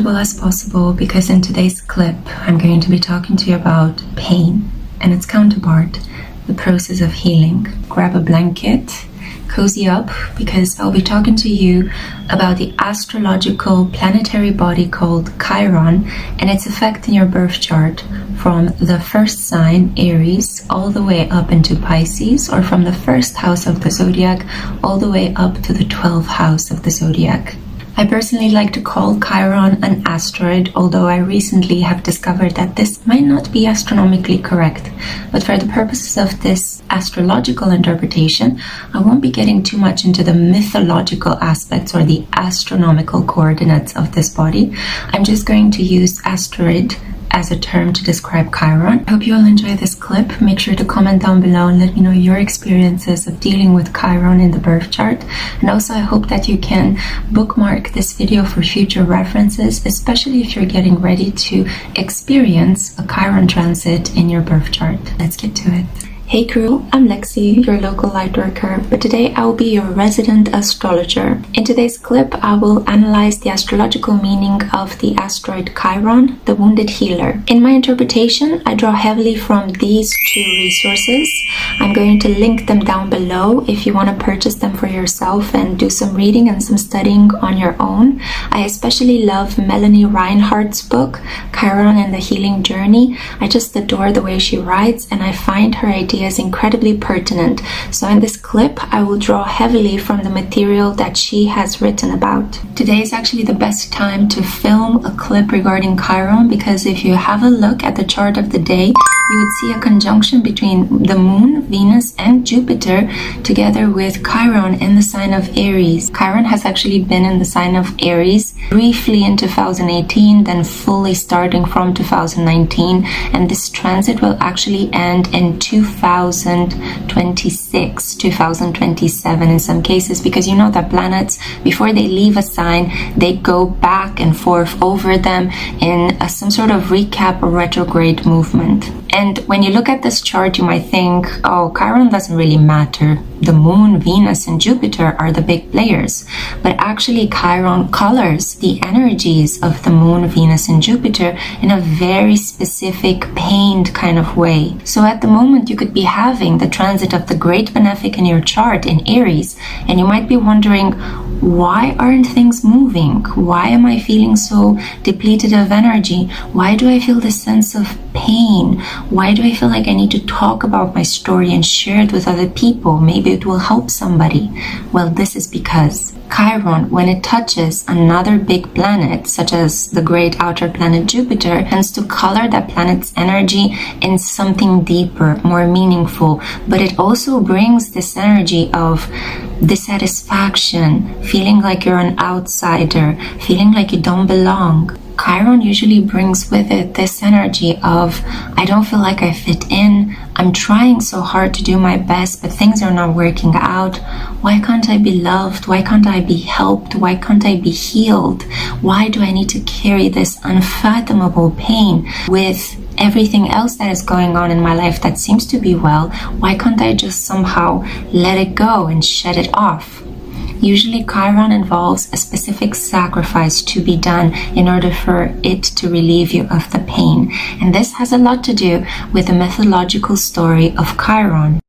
comfortable as possible because in today's clip I'm going to be talking to you about pain and its counterpart, the process of healing. Grab a blanket, cozy up, because I'll be talking to you about the astrological planetary body called Chiron and its effect in your birth chart from the first sign, Aries, all the way up into Pisces, or from the first house of the Zodiac all the way up to the 12th house of the Zodiac. I personally like to call Chiron an asteroid, although I recently have discovered that this might not be astronomically correct. But for the purposes of this astrological interpretation, I won't be getting too much into the mythological aspects or the astronomical coordinates of this body. I'm just going to use asteroid as a term to describe Chiron. I hope you all enjoy this clip. Make sure to comment down below and let me know your experiences of dealing with Chiron in the birth chart. And also I hope that you can bookmark this video for future references, especially if you're getting ready to experience a Chiron transit in your birth chart. Let's get to it. Hey crew, I'm Lexi, your local lightworker, but today I will be your resident astrologer. In today's clip, I will analyze the astrological meaning of the asteroid Chiron, the Wounded Healer. In my interpretation, I draw heavily from these two resources. I'm going to link them down below if you want to purchase them for yourself and do some reading and some studying on your own. I especially love Melanie Reinhardt's book, Chiron and the Healing Journey. I just adore the way she writes, and I find her ideas incredibly pertinent. So in this clip, I will draw heavily from the material that she has written about. Today is actually the best time to film a clip regarding Chiron, because if you have a look at the chart of the day, you would see a conjunction between the Moon, Venus, and Jupiter together with Chiron in the sign of Aries. Chiron has actually been in the sign of Aries briefly in 2018, then fully starting from 2019, and this transit will actually end in 2026, 2027 in some cases, because you know that planets, before they leave a sign, they go back and forth over them in some sort of recap or retrograde movement. And when you look at this chart, you might think, oh, Chiron doesn't really matter. The Moon, Venus, and Jupiter are the big players. But actually, Chiron colors the energies of the Moon, Venus, and Jupiter in a very specific, pained kind of way. So at the moment, you could be having the transit of the Great Benefic in your chart in Aries, and you might be wondering, why aren't things moving? Why am I feeling so depleted of energy? Why do I feel this sense of pain? Why do I feel like I need to talk about my story and share it with other people? Maybe it will help somebody. Well, this is because Chiron, when it touches another big planet, such as the great outer planet Jupiter, tends to color that planet's energy in something deeper, more meaningful. But it also brings this energy of dissatisfaction, feeling like you're an outsider, feeling like you don't belong. Chiron usually brings with it this energy of, I don't feel like I fit in, I'm trying so hard to do my best, but things are not working out. Why can't I be loved? Why can't I be helped? Why can't I be healed? Why do I need to carry this unfathomable pain with everything else that is going on in my life that seems to be well? Why can't I just somehow let it go and shed it off? Usually Chiron involves a specific sacrifice to be done in order for it to relieve you of the pain. And this has a lot to do with the mythological story of Chiron.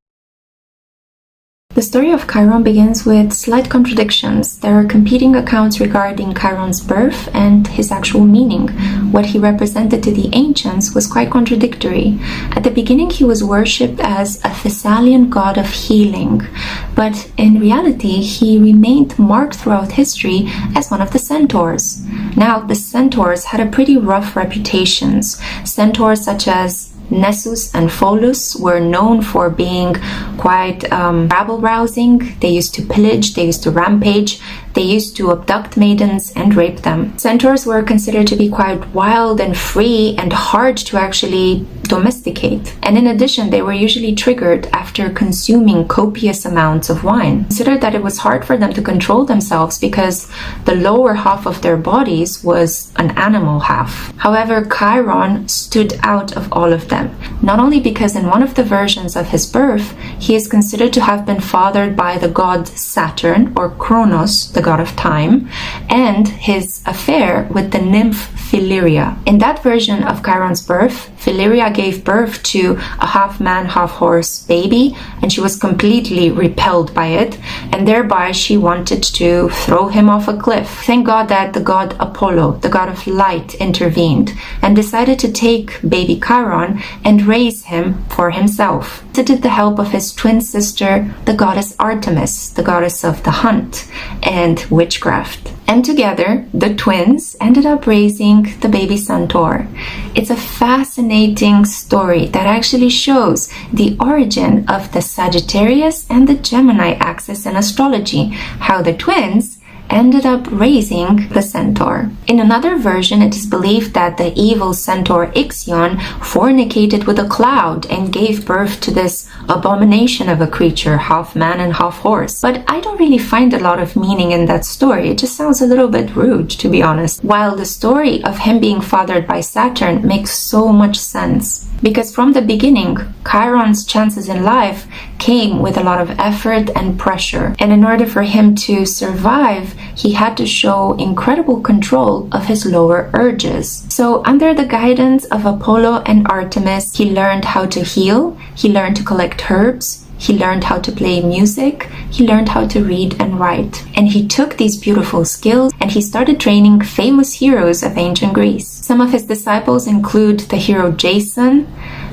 The story of Chiron begins with slight contradictions. There are competing accounts regarding Chiron's birth and his actual meaning. What he represented to the ancients was quite contradictory. At the beginning, he was worshipped as a Thessalian god of healing, but in reality, he remained marked throughout history as one of the centaurs. Now, the centaurs had a pretty rough reputation. Centaurs such as Nessus and Pholus were known for being quite rabble-rousing. They used to pillage, they used to rampage, they used to abduct maidens and rape them. Centaurs were considered to be quite wild and free and hard to actually domesticate. And in addition, they were usually triggered after consuming copious amounts of wine. Considered that it was hard for them to control themselves because the lower half of their bodies was an animal half. However, Chiron stood out of all of them, not only because in one of the versions of his birth, he is considered to have been fathered by the god Saturn, or Kronos, the god of time, and his affair with the nymph Philyria. In that version of Chiron's birth, Philyria gave birth to a half-man, half-horse baby, and she was completely repelled by it, and thereby she wanted to throw him off a cliff. Thank God that the god Apollo, the god of light, intervened and decided to take baby Chiron and raise him for himself. He did the help of his twin sister, the goddess Artemis, the goddess of the hunt and witchcraft. And together, the twins ended up raising the baby centaur. It's a fascinating story that actually shows the origin of the Sagittarius and the Gemini axis in astrology, how the twins ended up raising the centaur. In another version, it is believed that the evil centaur Ixion fornicated with a cloud and gave birth to this abomination of a creature, half man and half horse. But I don't really find a lot of meaning in that story. It just sounds a little bit rude, to be honest. While the story of him being fathered by Saturn makes so much sense. Because from the beginning, Chiron's chances in life came with a lot of effort and pressure. And in order for him to survive, he had to show incredible control of his lower urges. So under the guidance of Apollo and Artemis, he learned how to heal, he learned to collect herbs, he learned how to play music, he learned how to read and write. And he took these beautiful skills and he started training famous heroes of ancient Greece. Some of his disciples include the hero Jason,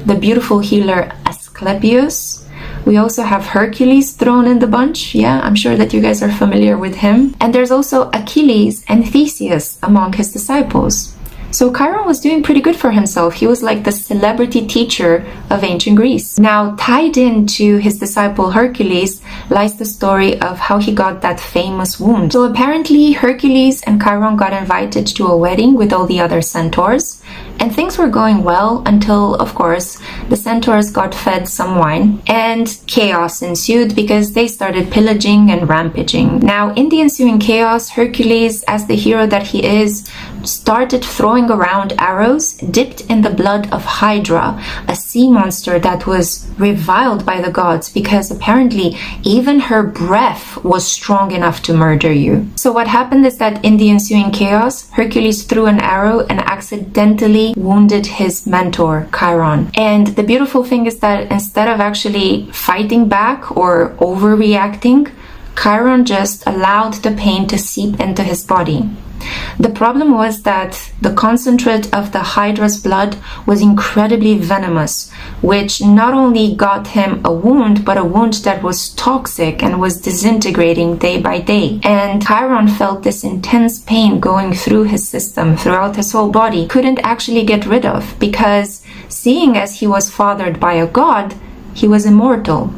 the beautiful healer Asclepius. We also have Hercules thrown in the bunch. Yeah, I'm sure that you guys are familiar with him. And there's also Achilles and Theseus among his disciples. So Chiron was doing pretty good for himself. He was like the celebrity teacher of ancient Greece. Now, tied into his disciple Hercules lies the story of how he got that famous wound. So apparently Hercules and Chiron got invited to a wedding with all the other centaurs, and things were going well until, of course, the centaurs got fed some wine and chaos ensued because they started pillaging and rampaging. Now, in the ensuing chaos, Hercules, as the hero that he is, started throwing around arrows dipped in the blood of Hydra, a sea monster that was reviled by the gods because apparently even her breath was strong enough to murder you. So what happened is that in the ensuing chaos, Hercules threw an arrow and accidentally wounded his mentor, Chiron. And the beautiful thing is that instead of actually fighting back or overreacting, Chiron just allowed the pain to seep into his body. The problem was that the concentrate of the Hydra's blood was incredibly venomous, which not only got him a wound, but a wound that was toxic and was disintegrating day by day. And Chiron felt this intense pain going through his system, throughout his whole body, couldn't actually get rid of, because seeing as he was fathered by a god, he was immortal.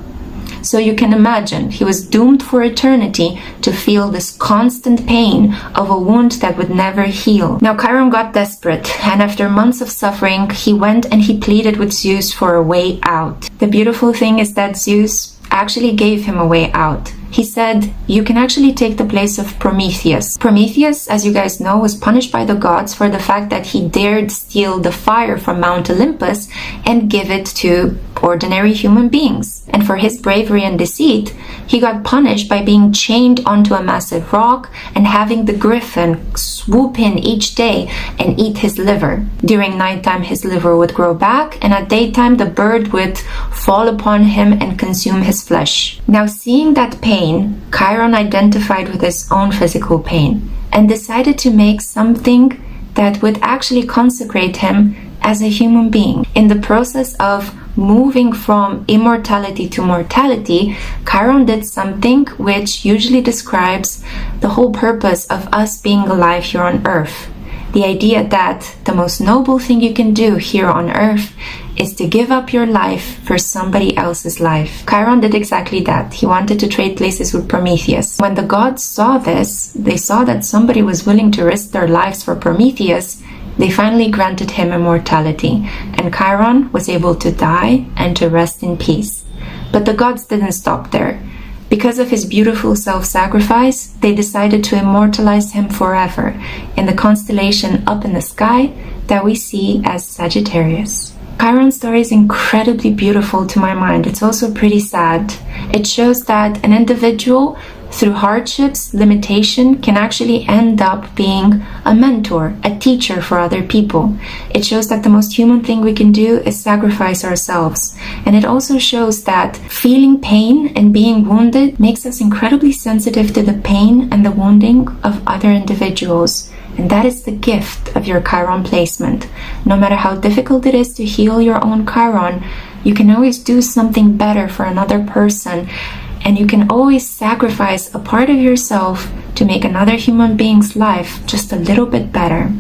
So you can imagine, he was doomed for eternity to feel this constant pain of a wound that would never heal. Now Chiron got desperate, and after months of suffering, he went and he pleaded with Zeus for a way out. The beautiful thing is that Zeus actually gave him a way out. He said, you can actually take the place of Prometheus. Prometheus, as you guys know, was punished by the gods for the fact that he dared steal the fire from Mount Olympus and give it to ordinary human beings. And for his bravery and deceit, he got punished by being chained onto a massive rock and having the griffin swoop in each day and eat his liver. During nighttime, his liver would grow back, and at daytime, the bird would fall upon him and consume his flesh. Now, seeing that pain, Chiron identified with his own physical pain and decided to make something that would actually consecrate him as a human being. In the process of moving from immortality to mortality, Chiron did something which usually describes the whole purpose of us being alive here on Earth. The idea that the most noble thing you can do here on Earth is to give up your life for somebody else's life. Chiron did exactly that. He wanted to trade places with Prometheus. When the gods saw this, they saw that somebody was willing to risk their lives for Prometheus. They finally granted him immortality, and Chiron was able to die and to rest in peace. But the gods didn't stop there. Because of his beautiful self-sacrifice, they decided to immortalize him forever in the constellation up in the sky that we see as Sagittarius. Chiron's story is incredibly beautiful to my mind. It's also pretty sad. It shows that an individual, through hardships, limitation, can actually end up being a mentor, a teacher for other people. It shows that the most human thing we can do is sacrifice ourselves. And it also shows that feeling pain and being wounded makes us incredibly sensitive to the pain and the wounding of other individuals. And that is the gift of your Chiron placement. No matter how difficult it is to heal your own Chiron, you can always do something better for another person. And you can always sacrifice a part of yourself to make another human being's life just a little bit better.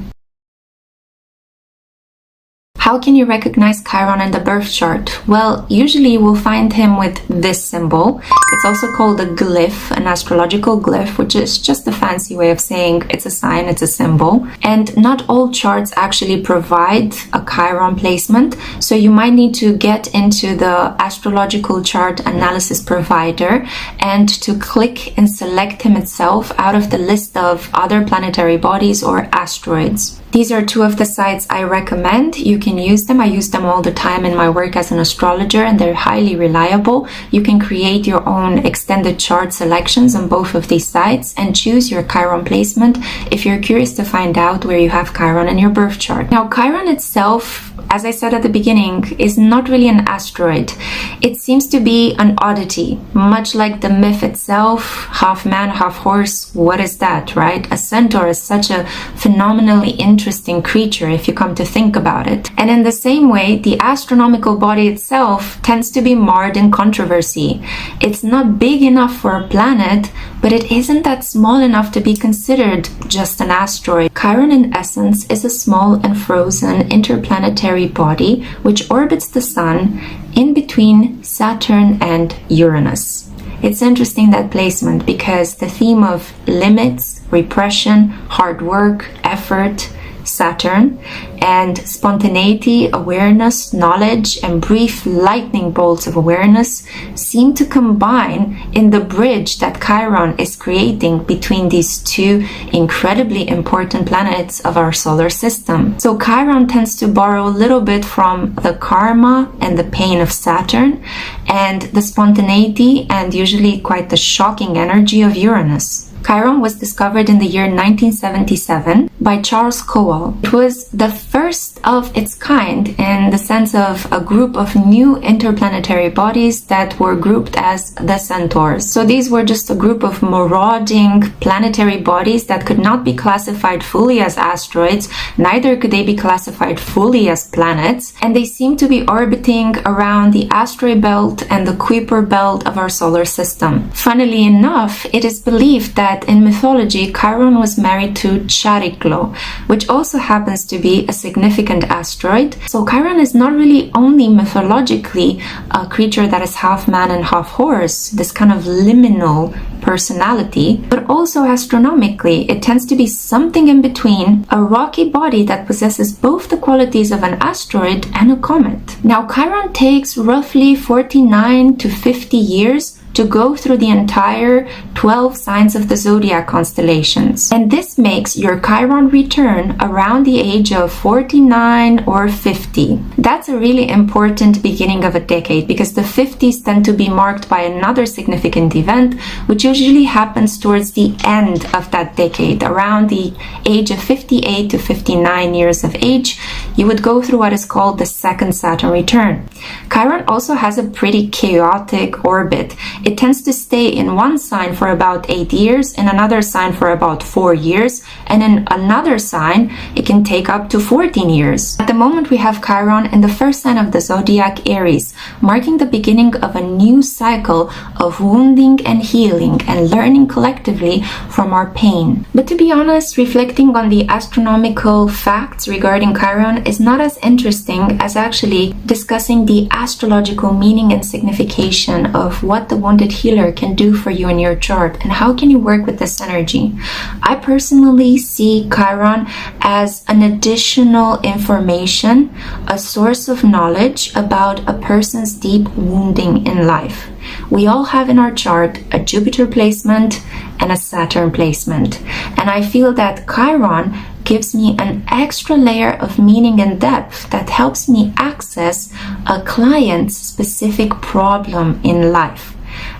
How can you recognize Chiron in the birth chart? Well, usually you will find him with this symbol. It's also called a glyph, an astrological glyph, which is just a fancy way of saying it's a sign, it's a symbol. And not all charts actually provide a Chiron placement, so you might need to get into the astrological chart analysis provider and to click and select him itself out of the list of other planetary bodies or asteroids. These are two of the sites I recommend. You can use them. I use them all the time in my work as an astrologer, and they're highly reliable. You can create your own extended chart selections on both of these sites and choose your Chiron placement if you're curious to find out where you have Chiron in your birth chart. Now, Chiron itself, as I said at the beginning, is not really an asteroid. It seems to be an oddity, much like the myth itself, half man, half horse. What is that, right? A centaur is such a phenomenally interesting creature if you come to think about it. And in the same way, the astronomical body itself tends to be marred in controversy. It's not big enough for a planet, but it isn't that small enough to be considered just an asteroid. Chiron, in essence, is a small and frozen interplanetary body which orbits the Sun in between Saturn and Uranus. It's interesting, that placement, because the theme of limits, repression, hard work, effort, Saturn, and spontaneity, awareness, knowledge, and brief lightning bolts of awareness seem to combine in the bridge that Chiron is creating between these two incredibly important planets of our solar system. So Chiron tends to borrow a little bit from the karma and the pain of Saturn and the spontaneity and usually quite the shocking energy of Uranus. Chiron was discovered in the year 1977 by Charles Cowell. It was the first of its kind in the sense of a group of new interplanetary bodies that were grouped as the centaurs. So these were just a group of marauding planetary bodies that could not be classified fully as asteroids, neither could they be classified fully as planets, and they seem to be orbiting around the asteroid belt and the Kuiper belt of our solar system. Funnily enough, it is believed that in mythology, Chiron was married to Chariklo, which also happens to be a significant asteroid. So Chiron is not really only mythologically a creature that is half man and half horse, this kind of liminal personality, but also astronomically, it tends to be something in between, a rocky body that possesses both the qualities of an asteroid and a comet. Now, Chiron takes roughly 49 to 50 years to go through the entire 12 signs of the Zodiac constellations. And this makes your Chiron return around the age of 49 or 50. That's a really important beginning of a decade because the 50s tend to be marked by another significant event, which usually happens towards the end of that decade. Around the age of 58 to 59 years of age, you would go through what is called the second Saturn return. Chiron also has a pretty chaotic orbit. It tends to stay in one sign for about 8 years, in another sign for about 4 years, and in another sign it can take up to 14 years. At the moment we have Chiron in the first sign of the Zodiac, Aries, marking the beginning of a new cycle of wounding and healing and learning collectively from our pain. But to be honest, reflecting on the astronomical facts regarding Chiron is not as interesting as actually discussing the astrological meaning and signification of what the Wounded Healer can do for you in your chart and how can you work with this energy. I personally see Chiron as an additional information, a source of knowledge about a person's deep wounding in life. We all have in our chart a Jupiter placement and a Saturn placement, and I feel that Chiron gives me an extra layer of meaning and depth that helps me access a client's specific problem in life.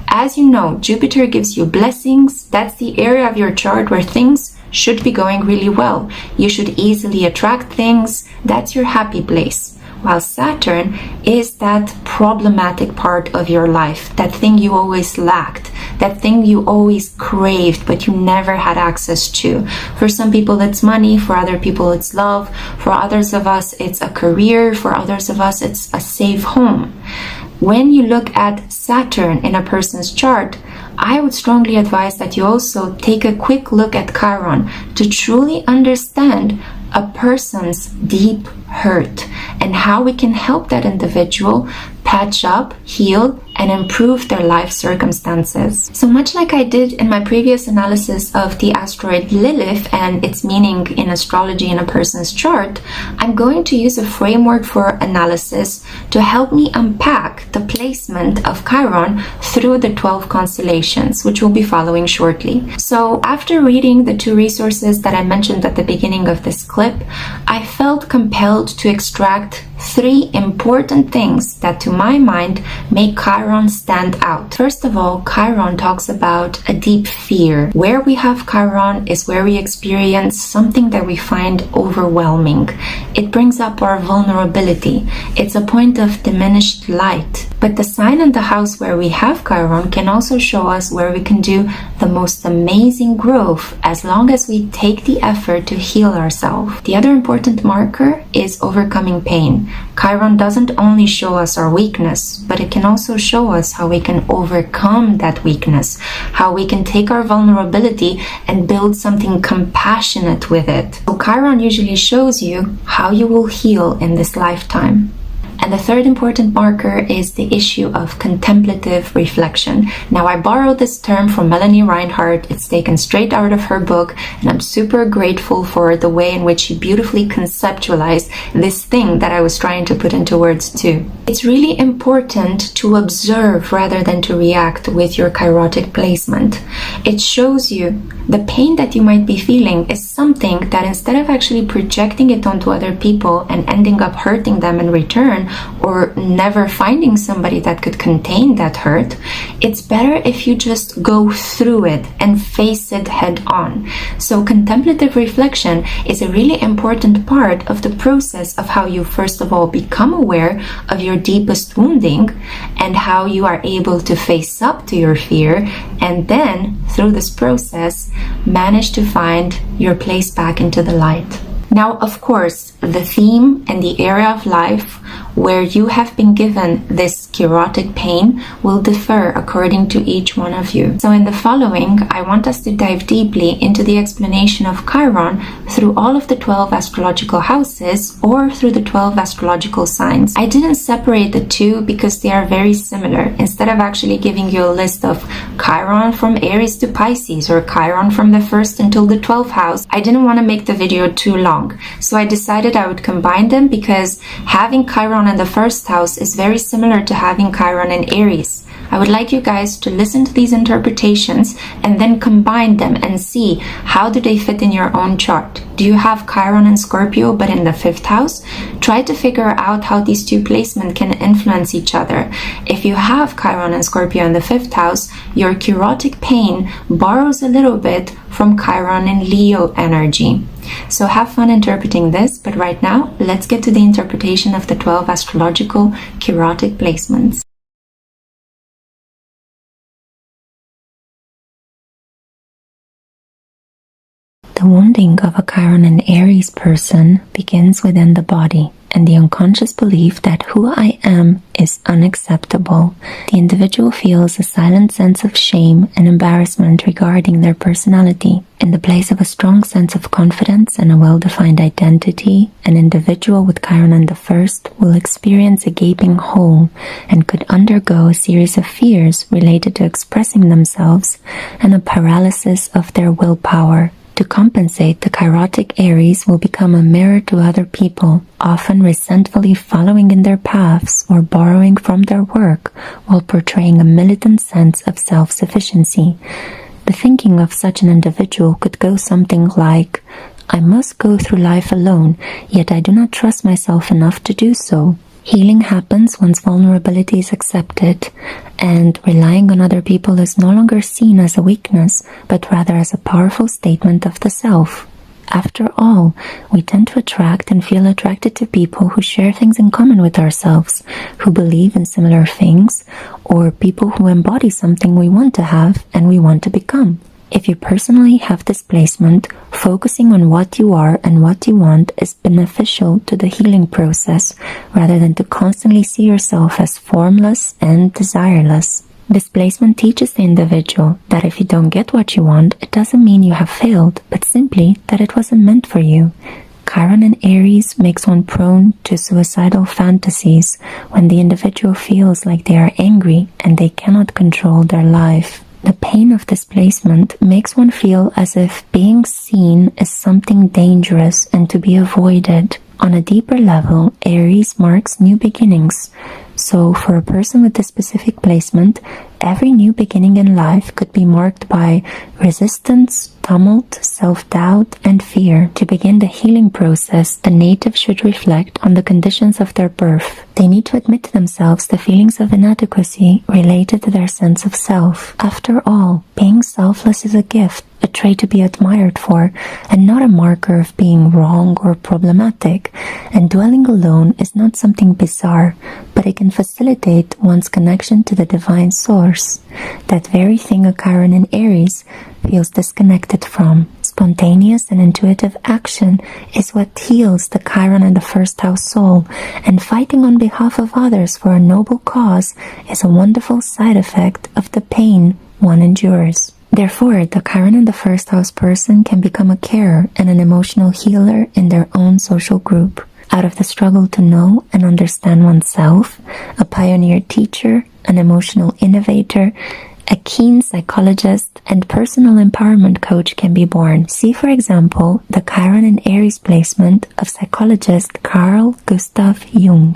As you know, Jupiter gives you blessings. That's the area of your chart where things should be going really well. You should easily attract things. That's your happy place. While Saturn is that problematic part of your life, that thing you always lacked, that thing you always craved but you never had access to. For some people it's money, for other people it's love, for others of us it's a career, for others of us it's a safe home. When you look at Saturn in a person's chart, I would strongly advise that you also take a quick look at Chiron to truly understand a person's deep hurt and how we can help that individual patch up, heal, and improve their life circumstances. So much like I did in my previous analysis of the asteroid Lilith and its meaning in astrology in a person's chart, I'm going to use a framework for analysis to help me unpack the placement of Chiron through the 12 constellations, which we'll be following shortly. So after reading the 2 resources that I mentioned at the beginning of this clip, I felt compelled to extract 3 important things that to my mind make Chiron stand out. First of all, Chiron talks about a deep fear. Where we have Chiron is where we experience something that we find overwhelming. It brings up our vulnerability. It's a point of diminished light. But the sign in the house where we have Chiron can also show us where we can do the most amazing growth as long as we take the effort to heal ourselves. The other important marker is overcoming pain. Chiron doesn't only show us our weakness, but it can also show us how we can overcome that weakness, how we can take our vulnerability and build something compassionate with it. So Chiron usually shows you how you will heal in this lifetime. And the third important marker is the issue of contemplative reflection. Now, I borrowed this term from Melanie Reinhardt. It's taken straight out of her book, and I'm super grateful for the way in which she beautifully conceptualized this thing that I was trying to put into words too. It's really important to observe rather than to react with your chirotic placement. It shows you the pain that you might be feeling is something that instead of actually projecting it onto other people and ending up hurting them in return, or never finding somebody that could contain that hurt, it's better if you just go through it and face it head on. So contemplative reflection is a really important part of the process of how you first of all become aware of your deepest wounding and how you are able to face up to your fear, and then through this process manage to find your place back into the light. Now, of course, the theme and the area of life where you have been given this chirotic pain will differ according to each one of you. So in the following, I want us to dive deeply into the explanation of Chiron through all of the 12 astrological houses or through the 12 astrological signs. I didn't separate the two because they are very similar. Instead of actually giving you a list of Chiron from Aries to Pisces or Chiron from the 1st until the 12th house, I didn't want to make the video too long. So I decided I would combine them because having Chiron in the 1st house is very similar to having Chiron in Aries. I would like you guys to listen to these interpretations and then combine them and see how do they fit in your own chart. Do you have Chiron in Scorpio but in the 5th house? Try to figure out how these two placements can influence each other. If you have Chiron and Scorpio in the 5th house, your chirotic pain borrows a little bit from Chiron in Leo energy. So have fun interpreting this, but right now, let's get to the interpretation of the 12 astrological chirotic placements. The wounding of a Chiron and Aries person begins within the body and the unconscious belief that who I am is unacceptable. The individual feels a silent sense of shame and embarrassment regarding their personality. In the place of a strong sense of confidence and a well-defined identity, an individual with Chiron in the 1st will experience a gaping hole and could undergo a series of fears related to expressing themselves and a paralysis of their willpower. To compensate, the chirotic Aries will become a mirror to other people, often resentfully following in their paths or borrowing from their work while portraying a militant sense of self-sufficiency. The thinking of such an individual could go something like, I must go through life alone, yet I do not trust myself enough to do so. Healing happens once vulnerability is accepted, and relying on other people is no longer seen as a weakness, but rather as a powerful statement of the self. After all, we tend to attract and feel attracted to people who share things in common with ourselves, who believe in similar things, or people who embody something we want to have and we want to become. If you personally have displacement, focusing on what you are and what you want is beneficial to the healing process, rather than to constantly see yourself as formless and desireless. Displacement teaches the individual that if you don't get what you want, it doesn't mean you have failed, but simply that it wasn't meant for you. Chiron in Aries makes one prone to suicidal fantasies when the individual feels like they are angry and they cannot control their life. The pain of displacement makes one feel as if being seen is something dangerous and to be avoided. On a deeper level, Aries marks new beginnings. So for a person with this specific placement, every new beginning in life could be marked by resistance, tumult, self-doubt, and fear. To begin the healing process, the native should reflect on the conditions of their birth. They need to admit to themselves the feelings of inadequacy related to their sense of self. After all, being selfless is a gift, a trait to be admired for, and not a marker of being wrong or problematic. And dwelling alone is not something bizarre, but it can facilitate one's connection to the divine source, that very thing a Chiron in Aries feels disconnected from. Spontaneous and intuitive action is what heals the Chiron in the first house soul, and fighting on behalf of others for a noble cause is a wonderful side effect of the pain one endures. Therefore, the Chiron in the first house person can become a carer and an emotional healer in their own social group. Out of the struggle to know and understand oneself, a pioneer teacher, an emotional innovator, a keen psychologist, and personal empowerment coach can be born. See, for example, the Chiron in Aries placement of psychologist Carl Gustav Jung.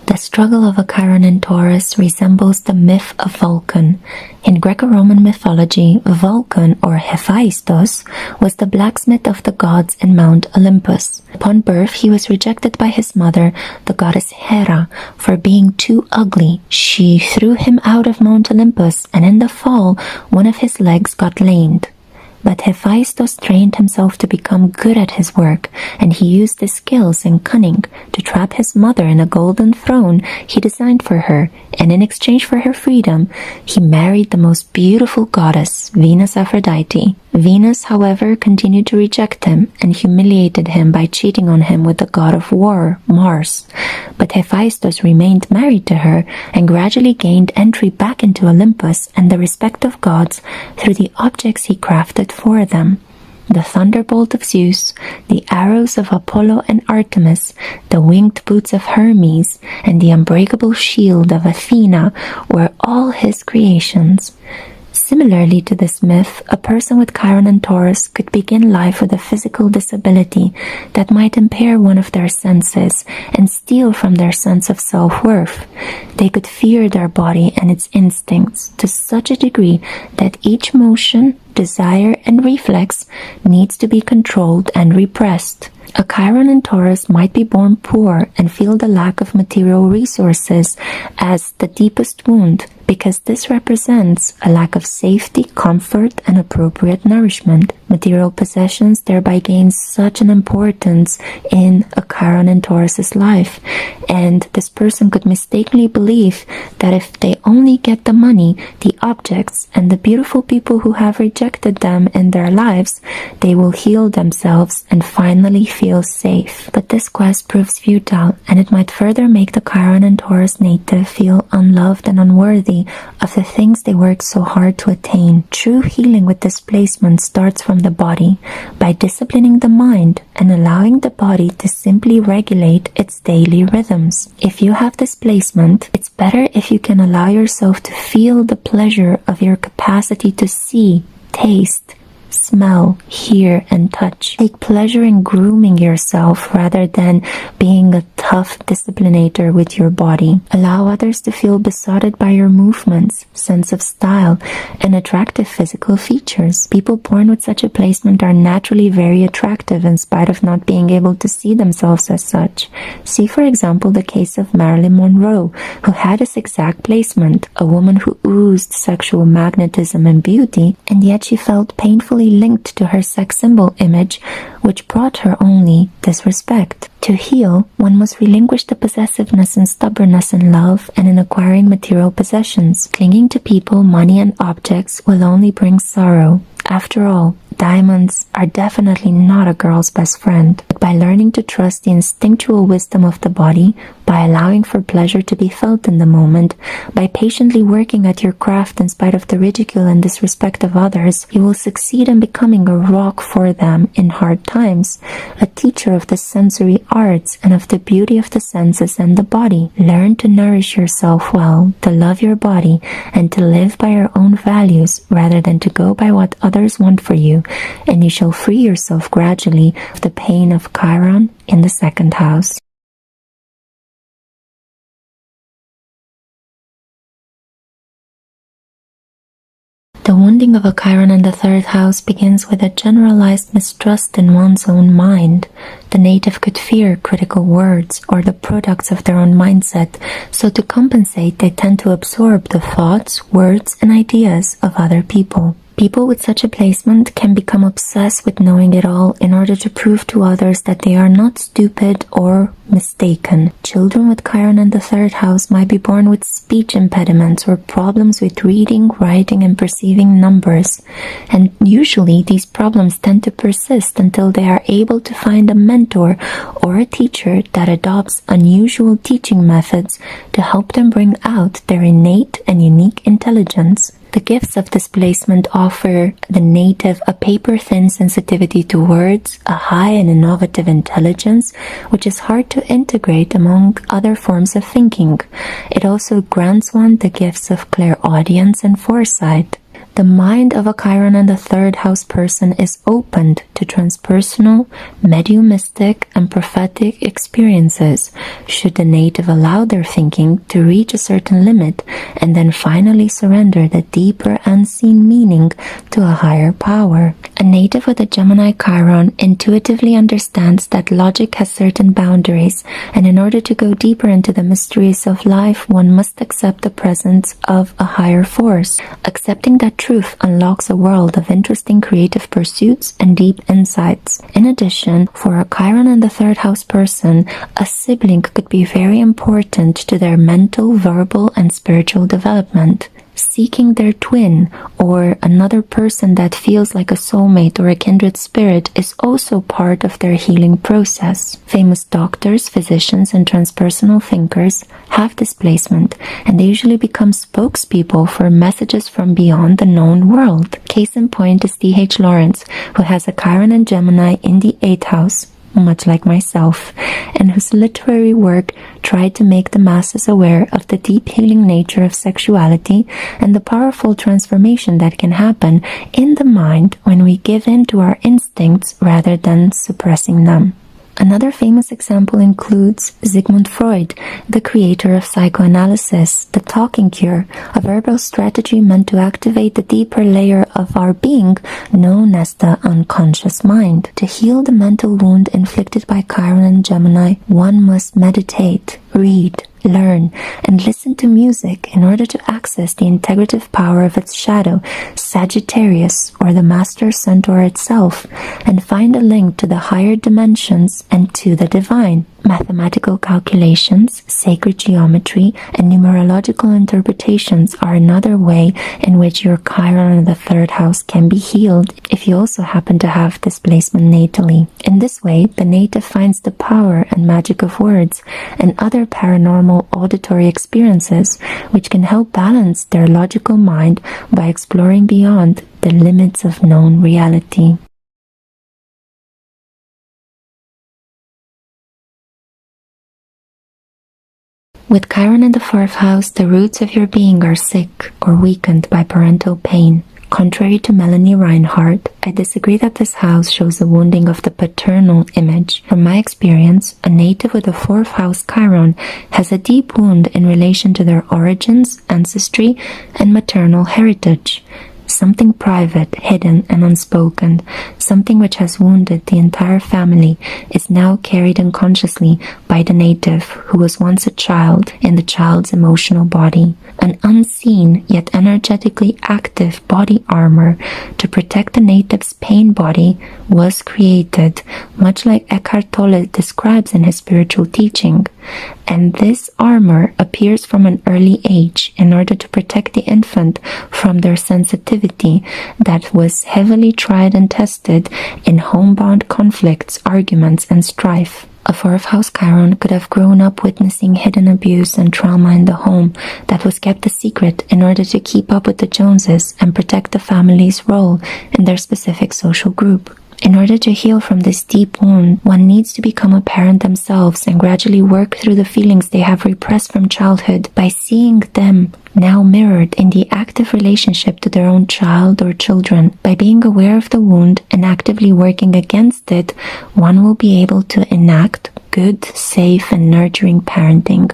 The struggle of a Chiron in Taurus resembles the myth of Vulcan. In Greco-Roman mythology, Vulcan, or Hephaestus, was the blacksmith of the gods in Mount Olympus. Upon birth, he was rejected by his mother, the goddess Hera, for being too ugly. She threw him out of Mount Olympus, and in the fall, one of his legs got lamed. But Hephaestus trained himself to become good at his work, and he used his skills and cunning to trap his mother in a golden throne he designed for her, and in exchange for her freedom, he married the most beautiful goddess, Venus Aphrodite. Venus, however, continued to reject him and humiliated him by cheating on him with the god of war, Mars. But Hephaestus remained married to her and gradually gained entry back into Olympus and the respect of gods through the objects he crafted for them. The thunderbolt of Zeus, the arrows of Apollo and Artemis, the winged boots of Hermes, and the unbreakable shield of Athena were all his creations. Similarly to this myth, a person with Chiron and Taurus could begin life with a physical disability that might impair one of their senses and steal from their sense of self-worth. They could fear their body and its instincts to such a degree that each motion, desire, and reflex needs to be controlled and repressed. A Chiron in Taurus might be born poor and feel the lack of material resources as the deepest wound, because this represents a lack of safety, comfort, and appropriate nourishment. Material possessions thereby gain such an importance in a Chiron in Taurus's life, and this person could mistakenly believe that if they only get the money, the objects, and the beautiful people who have rejected them in their lives, they will heal themselves and finally feel safe. But this quest proves futile, and it might further make the Chiron and Taurus native feel unloved and unworthy of the things they worked so hard to attain. True healing with displacement starts from the body, by disciplining the mind and allowing the body to simply regulate its daily rhythms. If you have displacement, it's better if you can allow yourself to feel the pleasure of your capacity to see, taste, smell, hear, and touch. Take pleasure in grooming yourself rather than being a tough disciplinator with your body. Allow others to feel besotted by your movements, sense of style, and attractive physical features. People born with such a placement are naturally very attractive in spite of not being able to see themselves as such. See, for example, the case of Marilyn Monroe, who had this exact placement, a woman who oozed sexual magnetism and beauty, and yet she felt painfully linked to her sex symbol image, which brought her only disrespect. To heal, one must relinquish the possessiveness and stubbornness in love and in acquiring material possessions. Clinging to people, money, and objects will only bring sorrow. After all, diamonds are definitely not a girl's best friend. But by learning to trust the instinctual wisdom of the body, by allowing for pleasure to be felt in the moment, by patiently working at your craft in spite of the ridicule and disrespect of others, you will succeed in becoming a rock for them in hard times, a teacher of the sensory arts and of the beauty of the senses and the body. Learn to nourish yourself well, to love your body, and to live by your own values rather than to go by what others want for you, and you shall free yourself gradually of the pain of Chiron in the second house. The wounding of a Chiron in the third house begins with a generalized mistrust in one's own mind. The native could fear critical words or the products of their own mindset, so to compensate they tend to absorb the thoughts, words, and ideas of other people. People with such a placement can become obsessed with knowing it all in order to prove to others that they are not stupid or mistaken. Children with Chiron in the third house might be born with speech impediments or problems with reading, writing, and perceiving numbers. And usually these problems tend to persist until they are able to find a mentor or a teacher that adopts unusual teaching methods to help them bring out their innate and unique intelligence. The gifts of displacement offer the native a paper-thin sensitivity to words, a high and innovative intelligence, which is hard to integrate among other forms of thinking. It also grants one the gifts of clairaudience and foresight. The mind of a Chiron in the third house person is opened to transpersonal, mediumistic, and prophetic experiences, should the native allow their thinking to reach a certain limit and then finally surrender the deeper unseen meaning to a higher power. A native with a Gemini Chiron intuitively understands that logic has certain boundaries, and in order to go deeper into the mysteries of life, one must accept the presence of a higher force. Accepting that truth unlocks a world of interesting creative pursuits and deep insights. In addition, for a Chiron in the third house person, a sibling could be very important to their mental, verbal, and spiritual development. Seeking their twin or another person that feels like a soulmate or a kindred spirit is also part of their healing process. Famous doctors, physicians, and transpersonal thinkers have this placement, and they usually become spokespeople for messages from beyond the known world. Case in point is D.H. Lawrence, who has a Chiron and Gemini in the 8th house, much like myself, and whose literary work tried to make the masses aware of the deep healing nature of sexuality and the powerful transformation that can happen in the mind when we give in to our instincts rather than suppressing them. Another famous example includes Sigmund Freud, the creator of psychoanalysis, the talking cure, a verbal strategy meant to activate the deeper layer of our being known as the unconscious mind. To heal the mental wound inflicted by Chiron and Gemini, one must meditate, read, learn, and listen to music in order to access the integrative power of its shadow, Sagittarius, or the master centaur itself, and find a link to the higher dimensions and to the divine. Mathematical calculations, sacred geometry, and numerological interpretations are another way in which your Chiron in the third house can be healed if you also happen to have this placement natally. In this way, the native finds the power and magic of words and other paranormal auditory experiences which can help balance their logical mind by exploring beyond the limits of known reality. With Chiron in the 4th house, the roots of your being are sick or weakened by parental pain. Contrary to Melanie Reinhardt, I disagree that this house shows a wounding of the paternal image. From my experience, a native with a 4th house Chiron has a deep wound in relation to their origins, ancestry, and maternal heritage. Something private, hidden, and unspoken, something which has wounded the entire family, is now carried unconsciously by the native who was once a child in the child's emotional body. An unseen yet energetically active body armor to protect the native's pain body was created, much like Eckhart Tolle describes in his spiritual teaching. And this armor appears from an early age in order to protect the infant from their sensitivity that was heavily tried and tested in homebound conflicts, arguments, and strife. A 4th house Chiron could have grown up witnessing hidden abuse and trauma in the home that was kept a secret in order to keep up with the Joneses and protect the family's role in their specific social group. In order to heal from this deep wound, one needs to become a parent themselves and gradually work through the feelings they have repressed from childhood by seeing them now mirrored in the active relationship to their own child or children. By being aware of the wound and actively working against it, one will be able to enact good, safe, and nurturing parenting.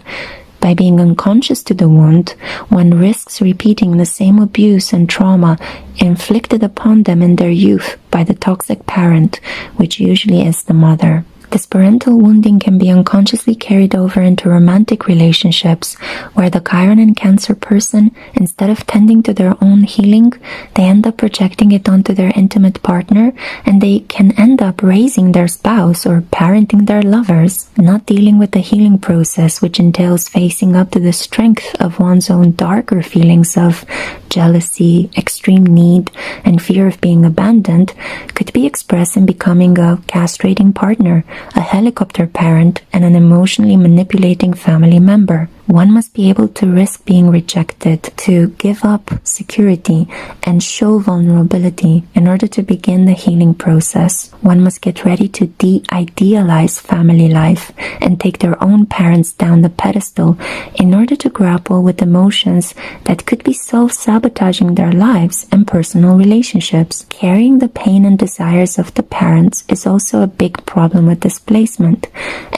By being unconscious to the wound, one risks repeating the same abuse and trauma inflicted upon them in their youth by the toxic parent, which usually is the mother. This parental wounding can be unconsciously carried over into romantic relationships, where the Chiron and Cancer person, instead of tending to their own healing, they end up projecting it onto their intimate partner, and they can end up raising their spouse or parenting their lovers, not dealing with the healing process, which entails facing up to the strength of one's own darker feelings of jealousy, extreme need, and fear of being abandoned, could be expressed in becoming a castrating partner, a helicopter parent, and an emotionally manipulating family member. One must be able to risk being rejected, to give up security, and show vulnerability in order to begin the healing process. One must get ready to de-idealize family life and take their own parents down the pedestal in order to grapple with emotions that could be self-sabotaging their lives and personal relationships. Carrying the pain and desires of the parents is also a big problem with displacement,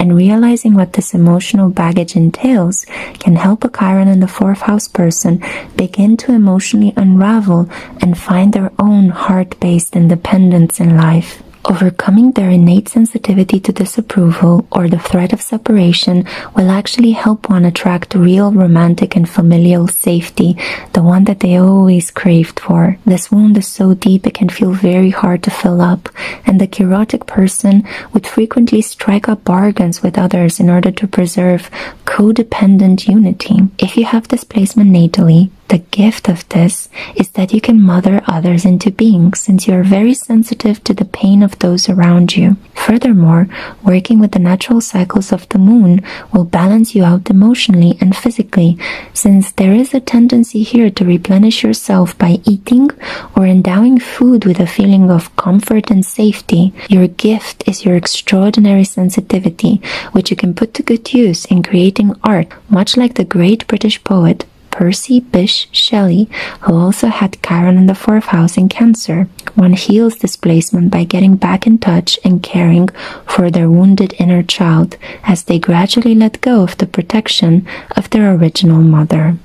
and realizing what this emotional baggage entails can help a Chiron in the 4th house person begin to emotionally unravel and find their own heart-based independence in life. Overcoming their innate sensitivity to disapproval or the threat of separation will actually help one attract real romantic and familial safety, the one that they always craved for. This wound is so deep it can feel very hard to fill up, and the Chirotic person would frequently strike up bargains with others in order to preserve codependent unity. If you have displacement natally, the gift of this is that you can mother others into being, since you are very sensitive to the pain of those around you. Furthermore, working with the natural cycles of the moon will balance you out emotionally and physically, since there is a tendency here to replenish yourself by eating or endowing food with a feeling of comfort and safety. Your gift is your extraordinary sensitivity, which you can put to good use in creating art, much like the great British poet Percy Bysshe Shelley, who also had Chiron in the 4th house in Cancer. One heals displacement by getting back in touch and caring for their wounded inner child as they gradually let go of the protection of their original mother.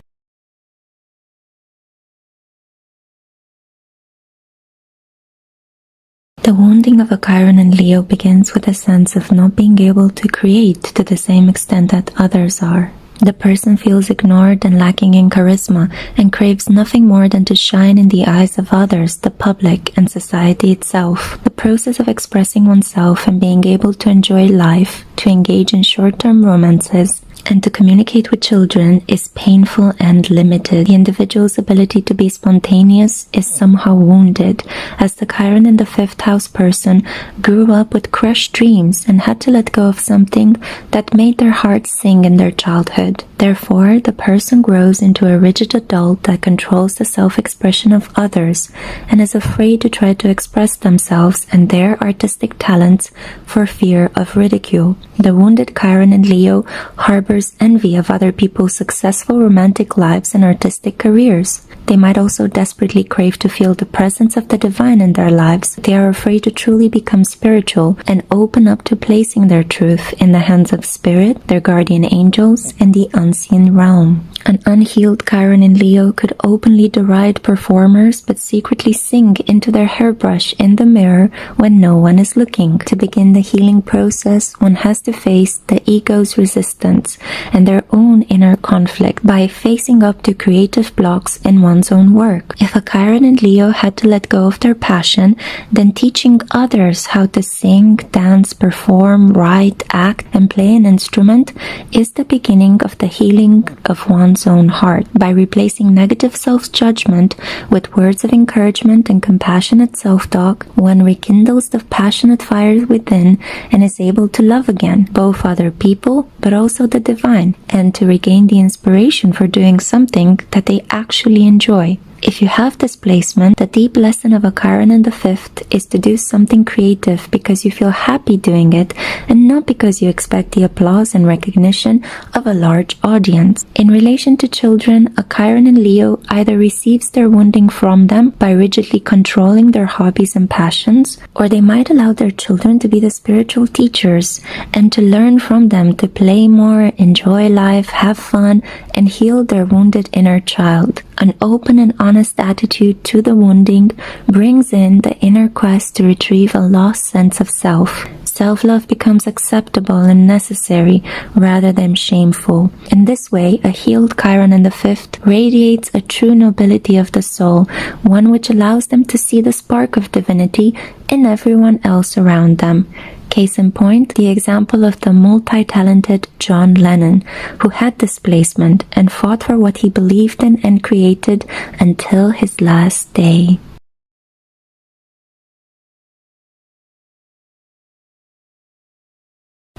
The wounding of a Chiron in Leo begins with a sense of not being able to create to the same extent that others are. The person feels ignored and lacking in charisma and craves nothing more than to shine in the eyes of others, the public, and society itself. The process of expressing oneself and being able to enjoy life, to engage in short-term romances, and to communicate with children is painful and limited. The individual's ability to be spontaneous is somehow wounded, as the Chiron in the 5th house person grew up with crushed dreams and had to let go of something that made their hearts sing in their childhood. Therefore, the person grows into a rigid adult that controls the self-expression of others and is afraid to try to express themselves and their artistic talents for fear of ridicule. The wounded Chiron in Leo harbors jealous envy of other people's successful romantic lives and artistic careers. They might also desperately crave to feel the presence of the divine in their lives. They are afraid to truly become spiritual and open up to placing their truth in the hands of spirit, their guardian angels, and the unseen realm. An unhealed Chiron in Leo could openly deride performers but secretly sing into their hairbrush in the mirror when no one is looking. To begin the healing process, one has to face the ego's resistance and their own inner conflict by facing up to creative blocks in one's own work. If a Chiron in Leo had to let go of their passion, then teaching others how to sing, dance, perform, write, act, and play an instrument is the beginning of the healing of one's own heart. By replacing negative self-judgment with words of encouragement and compassionate self-talk, one rekindles the passionate fire within and is able to love again, both other people but also the divine, and to regain the inspiration for doing something that they actually enjoy. If you have this placement, the deep lesson of a Chiron in the fifth is to do something creative because you feel happy doing it and not because you expect the applause and recognition of a large audience. In relation to children, a Chiron in Leo either receives their wounding from them by rigidly controlling their hobbies and passions, or they might allow their children to be the spiritual teachers and to learn from them to play more, enjoy life, have fun, and heal their wounded inner child. An open and honest attitude to the wounding brings in the inner quest to retrieve a lost sense of self. Self-love becomes acceptable and necessary rather than shameful. In this way, a healed Chiron in the fifth radiates a true nobility of the soul, one which allows them to see the spark of divinity in everyone else around them. Case in point, the example of the multi-talented John Lennon, who had this placement and fought for what he believed in and created until his last day.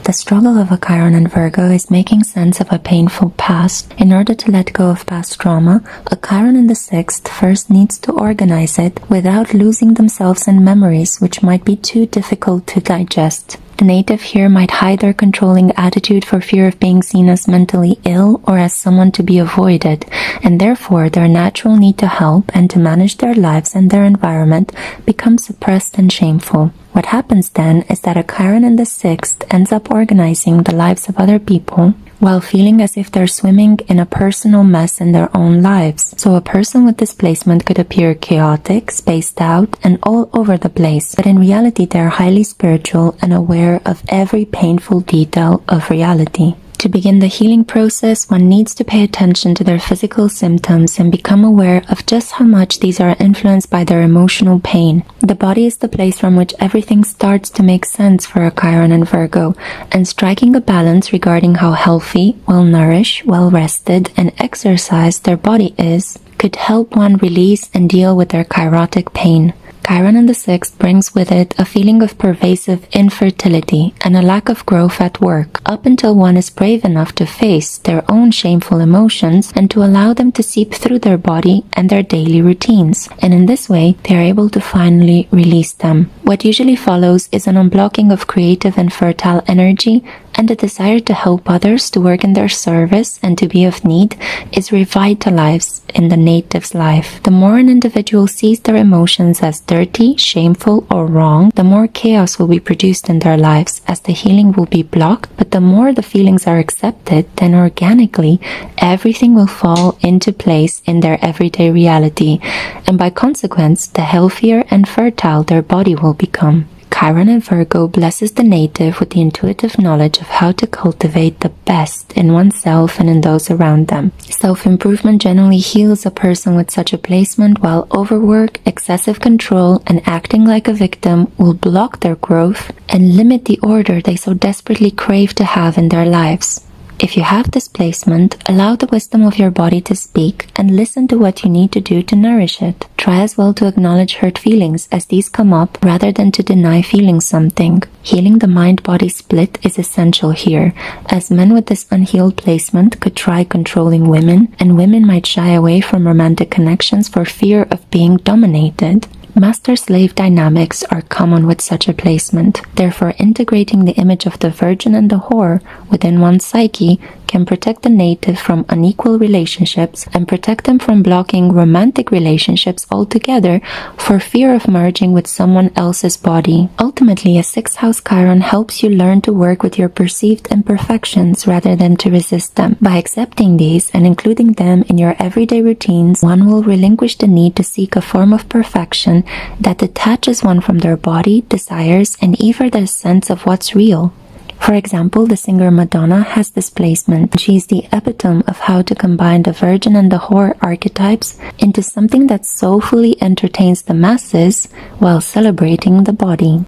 The struggle of a Chiron in Virgo is making sense of a painful past. In order to let go of past trauma, a Chiron in the sixth first needs to organize it without losing themselves in memories which might be too difficult to digest. The native here might hide their controlling attitude for fear of being seen as mentally ill or as someone to be avoided, and therefore their natural need to help and to manage their lives and their environment becomes suppressed and shameful. What happens then is that a Chiron in the sixth ends up organizing the lives of other people while feeling as if they're swimming in a personal mess in their own lives. So a person with this placement could appear chaotic, spaced out, and all over the place, but in reality they're highly spiritual and aware of every painful detail of reality. To begin the healing process, one needs to pay attention to their physical symptoms and become aware of just how much these are influenced by their emotional pain. The body is the place from which everything starts to make sense for a Chiron and Virgo, and striking a balance regarding how healthy, well-nourished, well-rested, and exercised their body is could help one release and deal with their chirotic pain. Chiron in the sixth brings with it a feeling of pervasive infertility and a lack of growth at work, up until one is brave enough to face their own shameful emotions and to allow them to seep through their body and their daily routines. And in this way, they are able to finally release them. What usually follows is an unblocking of creative and fertile energy, and the desire to help others, to work in their service, and to be of need is revitalized in the native's life. The more an individual sees their emotions as dirty, shameful, or wrong, the more chaos will be produced in their lives, as the healing will be blocked. But the more the feelings are accepted, then organically everything will fall into place in their everyday reality, and by consequence, the healthier and fertile their body will become. Chiron in Virgo blesses the native with the intuitive knowledge of how to cultivate the best in oneself and in those around them. Self-improvement generally heals a person with such a placement, while overwork, excessive control, and acting like a victim will block their growth and limit the order they so desperately crave to have in their lives. If you have this placement, allow the wisdom of your body to speak and listen to what you need to do to nourish it. Try as well to acknowledge hurt feelings as these come up rather than to deny feeling something. Healing the mind-body split is essential here, as men with this unhealed placement could try controlling women, and women might shy away from romantic connections for fear of being dominated. Master-slave dynamics are common with such a placement. Therefore, integrating the image of the virgin and the whore within one's psyche can protect the native from unequal relationships and protect them from blocking romantic relationships altogether for fear of merging with someone else's body. Ultimately, a 6th house Chiron helps you learn to work with your perceived imperfections rather than to resist them. By accepting these and including them in your everyday routines, one will relinquish the need to seek a form of perfection that detaches one from their body, desires, and even their sense of what's real. For example, the singer Madonna has this placement. She is the epitome of how to combine the virgin and the whore archetypes into something that soulfully entertains the masses while celebrating the body.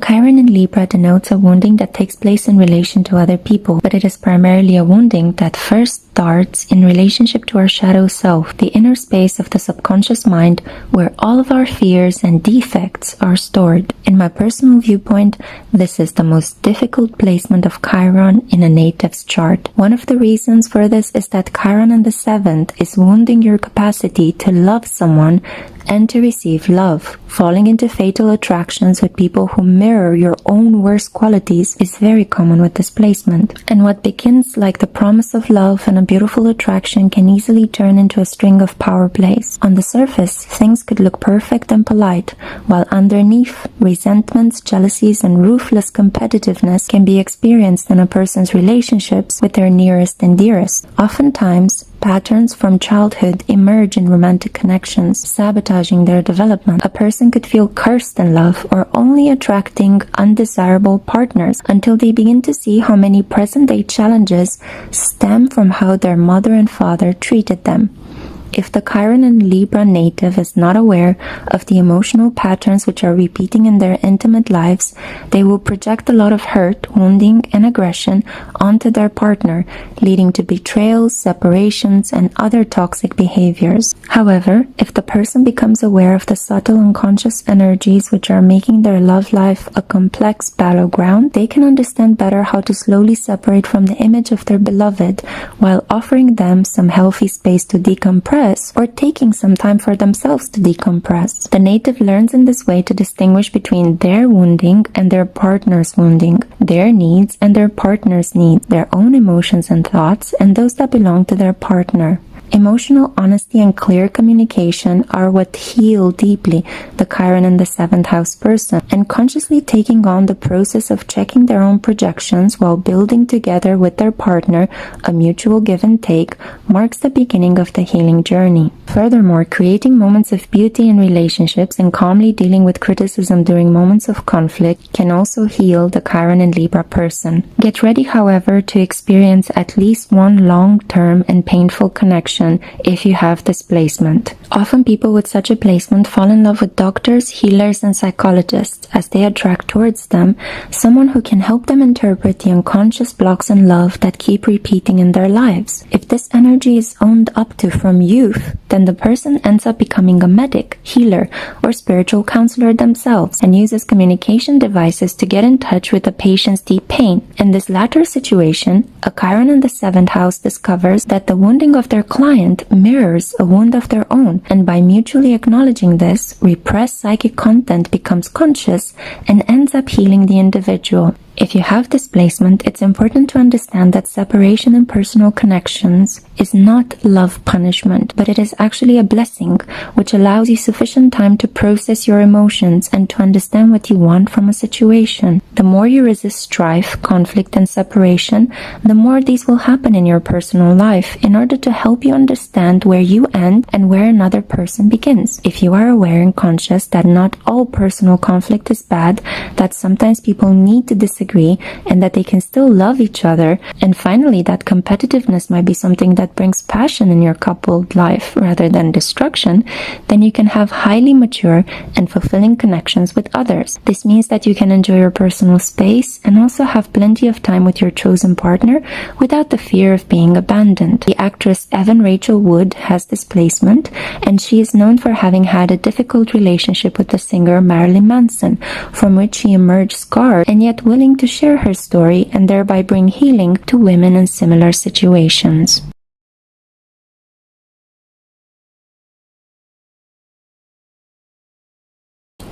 Chiron in Libra denotes a wounding that takes place in relation to other people, but it is primarily a wounding that first starts in relationship to our shadow self, the inner space of the subconscious mind where all of our fears and defects are stored. In my personal viewpoint, this is the most difficult placement of Chiron in a native's chart. One of the reasons for this is that Chiron in the 7th is wounding your capacity to love someone and to receive love. Falling into fatal attractions with people who mirror your own worst qualities is very common with this placement. And what begins like the promise of love and a beautiful attraction can easily turn into a string of power plays. On the surface, things could look perfect and polite, while underneath, resentments, jealousies, and ruthless competitiveness can be experienced in a person's relationships with their nearest and dearest. Oftentimes, patterns from childhood emerge in romantic connections, sabotaging their development. A person could feel cursed in love or only attracting undesirable partners until they begin to see how many present-day challenges stem from how their mother and father treated them. If the Chiron and Libra native is not aware of the emotional patterns which are repeating in their intimate lives, they will project a lot of hurt, wounding, and aggression onto their partner, leading to betrayals, separations, and other toxic behaviors. However, if the person becomes aware of the subtle unconscious energies which are making their love life a complex battleground, they can understand better how to slowly separate from the image of their beloved while offering them some healthy space to decompress or taking some time for themselves to decompress. The native learns in this way to distinguish between their wounding and their partner's wounding, their needs and their partner's needs, their own emotions and thoughts, and those that belong to their partner. Emotional honesty and clear communication are what heal deeply the Chiron in the 7th house person, and consciously taking on the process of checking their own projections while building together with their partner a mutual give and take marks the beginning of the healing journey. Furthermore, creating moments of beauty in relationships and calmly dealing with criticism during moments of conflict can also heal the Chiron and Libra person. Get ready, however, to experience at least one long-term and painful connection if you have this placement. Often people with such a placement fall in love with doctors, healers, and psychologists as they attract towards them someone who can help them interpret the unconscious blocks in love that keep repeating in their lives. If this energy is owned up to from youth, then the person ends up becoming a medic, healer, or spiritual counselor themselves and uses communication devices to get in touch with the patient's deep pain. In this latter situation, a Chiron in the 7th house discovers that the wounding of their client mirrors a wound of their own, and by mutually acknowledging this, repressed psychic content becomes conscious and ends up healing the individual. If you have this placement, it's important to understand that separation in personal connections is not love punishment, but it is actually a blessing, which allows you sufficient time to process your emotions and to understand what you want from a situation. The more you resist strife, conflict, and separation, the more these will happen in your personal life in order to help you understand where you end and where another person begins. If you are aware and conscious that not all personal conflict is bad, that sometimes people need to disagree and that they can still love each other, and finally that competitiveness might be something that brings passion in your coupled life rather than destruction, then you can have highly mature and fulfilling connections with others. This means that you can enjoy your personal space and also have plenty of time with your chosen partner without the fear of being abandoned. The actress Evan Rachel Wood has this placement, and she is known for having had a difficult relationship with the singer Marilyn Manson, from which she emerged scarred and yet willing to share her story and thereby bring healing to women in similar situations.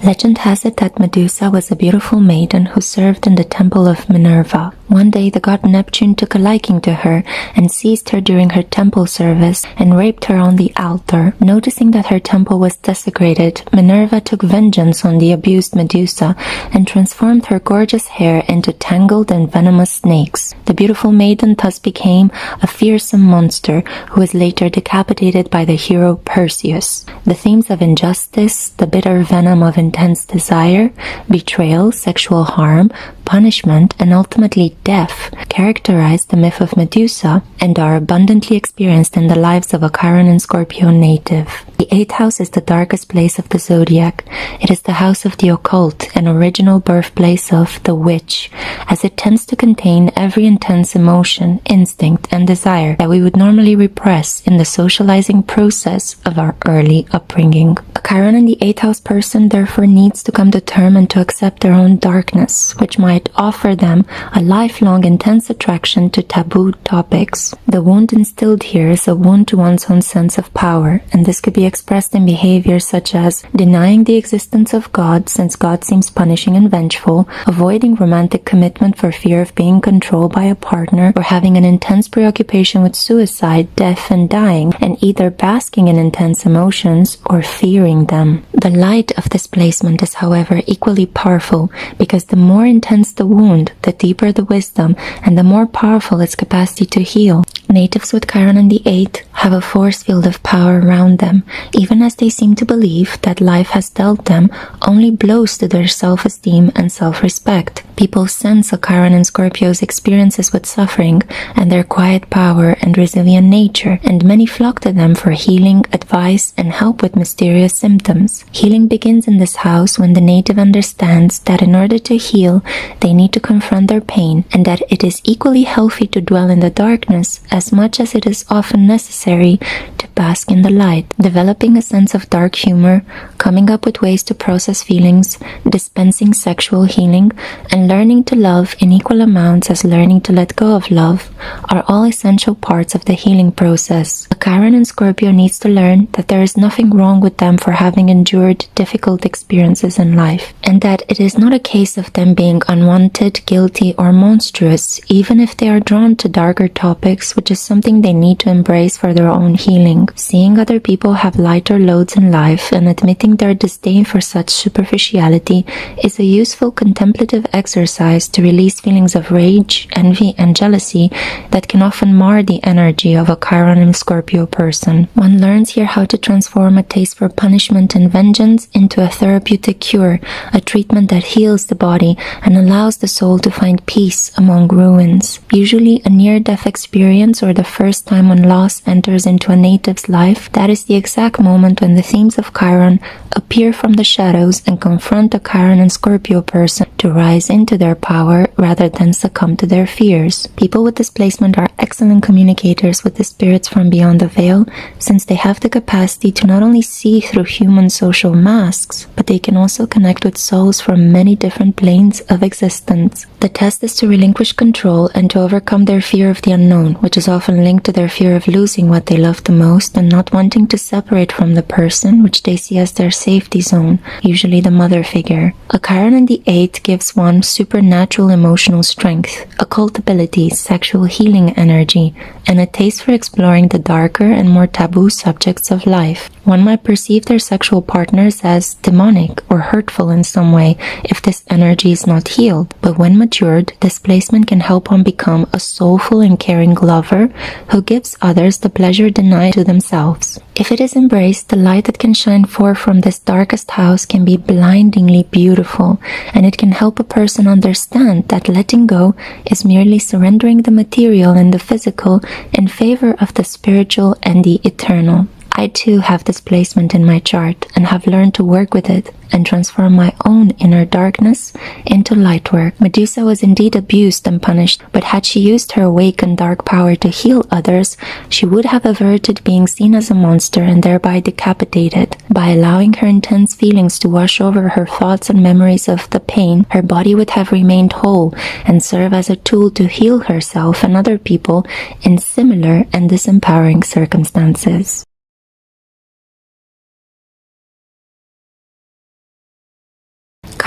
Legend has it that Medusa was a beautiful maiden who served in the temple of Minerva. One day the god Neptune took a liking to her and seized her during her temple service and raped her on the altar. Noticing that her temple was desecrated, Minerva took vengeance on the abused Medusa and transformed her gorgeous hair into tangled and venomous snakes. The beautiful maiden thus became a fearsome monster who was later decapitated by the hero Perseus. The themes of injustice, the bitter venom of intense desire, betrayal, sexual harm, punishment, and ultimately death characterize the myth of Medusa and are abundantly experienced in the lives of a Chiron and Scorpio native. The 8th house is the darkest place of the zodiac. It is the house of the occult and original birthplace of the witch, as it tends to contain every intense emotion, instinct, and desire that we would normally repress in the socializing process of our early upbringing. A Chiron in the 8th house person therefore needs to come to terms and to accept their own darkness, which might offer them a lifelong intense attraction to taboo topics. The wound instilled here is a wound to one's own sense of power, and this could be expressed in behaviors such as denying the existence of God since God seems punishing and vengeful, avoiding romantic commitment for fear of being controlled by a partner, or having an intense preoccupation with suicide, death, and dying, and either basking in intense emotions or fearing them. The light of this placement is, however, equally powerful because the more intense the wound, the deeper the wisdom, and the more powerful its capacity to heal. Natives with Chiron in the 8th have a force field of power around them, even as they seem to believe that life has dealt them only blows to their self-esteem and self-respect. People sense a Chiron and Scorpio's experiences with suffering and their quiet power and resilient nature, and many flock to them for healing, advice, and help with mysterious symptoms. Healing begins in this house when the native understands that in order to heal, they need to confront their pain, and that it is equally healthy to dwell in the darkness as much as it is often necessary to bask in the light. Developing a sense of dark humor, coming up with ways to process feelings, dispensing sexual healing, and learning to love in equal amounts as learning to let go of love are all essential parts of the healing process. A Chiron and Scorpio needs to learn that there is nothing wrong with them for having endured difficult experiences in life, and that it is not a case of them being unwanted, guilty, or monstrous, even if they are drawn to darker topics, which is something they need to embrace for their own healing. Seeing other people have lighter loads in life and admitting their disdain for such superficiality is a useful contemplative exercise to release feelings of rage, envy, and jealousy that can often mar the energy of a Chiron and Scorpio person. One learns here how to transform a taste for punishment and vengeance into a therapeutic cure, a treatment that heals the body and allows the soul to find peace among ruins. Usually a near-death experience or the first time when loss enters into a native's life, that is the exact moment when the themes of Chiron appear from the shadows and confront a Chiron and Scorpio person to rise into their power rather than succumb to their fears. People with this placement are excellent communicators with the spirits from beyond the veil, since they have the capacity to not only see through human social masks, but they can also connect with souls from many different planes of existence. The test is to relinquish control and to overcome their fear of the unknown, which is often linked to their fear of losing what they love the most and not wanting to separate from the person which they see as their safety zone, usually the mother figure. A Chiron in the 8th gives one supernatural emotional strength, occult abilities, sexual healing energy, and a taste for exploring the darker and more taboo subjects of life. One might perceive their sexual partners as demonic or hurtful in some way if this energy is not healed, but when matured, this placement can help one become a soulful and caring lover who gives others the pleasure denied to themselves. If it is embraced, the light that can shine forth from this darkest house can be blindingly beautiful, and it can help a person understand that letting go is merely surrendering the material and the physical in favor of the spiritual and the eternal. I too have this placement in my chart and have learned to work with it and transform my own inner darkness into light work. Medusa was indeed abused and punished, but had she used her awakened dark power to heal others, she would have averted being seen as a monster and thereby decapitated. By allowing her intense feelings to wash over her thoughts and memories of the pain, her body would have remained whole and serve as a tool to heal herself and other people in similar and disempowering circumstances.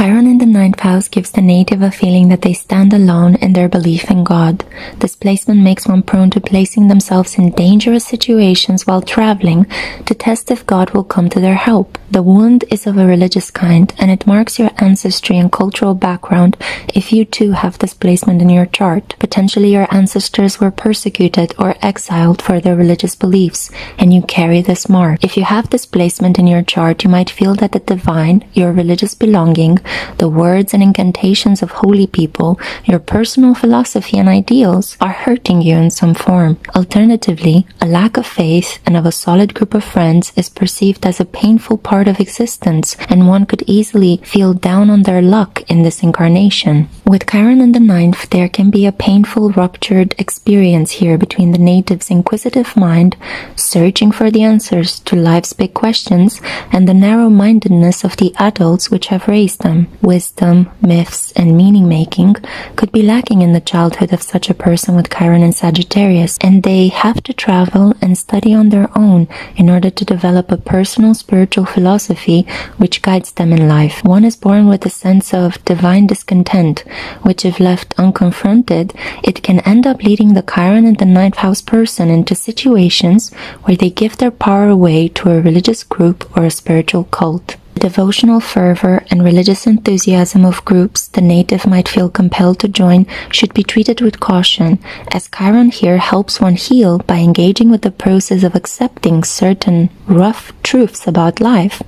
Chiron in the 9th house gives the native a feeling that they stand alone in their belief in God. This placement makes one prone to placing themselves in dangerous situations while traveling to test if God will come to their help. The wound is of a religious kind, and it marks your ancestry and cultural background if you too have this placement in your chart. Potentially your ancestors were persecuted or exiled for their religious beliefs, and you carry this mark. If you have this placement in your chart, you might feel that the divine, your religious belonging, the words and incantations of holy people, your personal philosophy and ideals are hurting you in some form. Alternatively, a lack of faith and of a solid group of friends is perceived as a painful part of existence, and one could easily feel down on their luck in this incarnation. With Chiron in the 9th, there can be a painful ruptured experience here between the native's inquisitive mind, searching for the answers to life's big questions, and the narrow-mindedness of the adults which have raised them. Wisdom, myths, and meaning-making could be lacking in the childhood of such a person with Chiron in Sagittarius, and they have to travel and study on their own in order to develop a personal spiritual philosophy which guides them in life. One is born with a sense of divine discontent, which if left unconfronted, it can end up leading the Chiron in the 9th house person into situations where they give their power away to a religious group or a spiritual cult. The devotional fervor and religious enthusiasm of groups the native might feel compelled to join should be treated with caution, as Chiron here helps one heal by engaging with the process of accepting certain rough truths about life,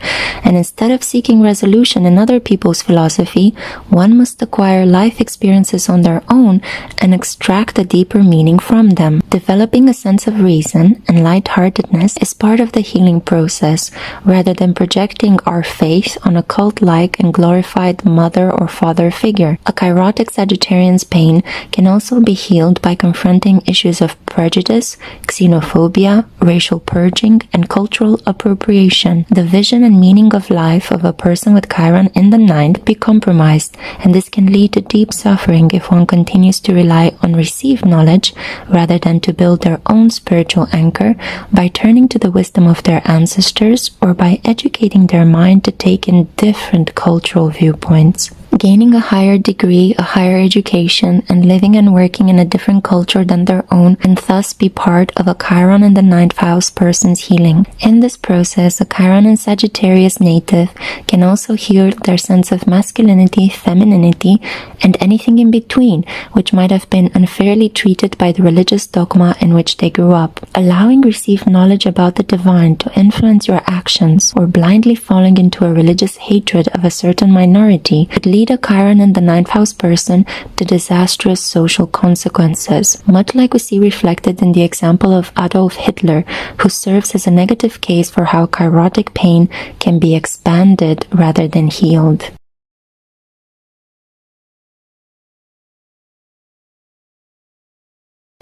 and instead of seeking resolution in other people's philosophy, one must acquire life experiences on their own and extract a deeper meaning from them. Developing a sense of reason and lightheartedness is part of the healing process, rather than projecting our faith on a cult-like and glorified mother or father figure. A chirotic Sagittarian's pain can also be healed by confronting issues of prejudice, xenophobia, racial purging, and cultural appropriation. The vision and meaning of life of a person with Chiron in the 9th be compromised, and this can lead to deep suffering if one continues to rely on received knowledge rather than to build their own spiritual anchor by turning to the wisdom of their ancestors or by educating their mind to take in different cultural viewpoints. Gaining a higher degree, a higher education, and living and working in a different culture than their own, and thus be part of a Chiron in the 9th house person's healing. In this process, a Chiron and Sagittarius native can also heal their sense of masculinity, femininity, and anything in between, which might have been unfairly treated by the religious dogma in which they grew up. Allowing received knowledge about the divine to influence your actions, or blindly falling into a religious hatred of a certain minority, could lead a Chiron in the 9th house person to disastrous social consequences, much like we see reflected in the example of Adolf Hitler, who serves as a negative case for how chirotic pain can be expanded rather than healed.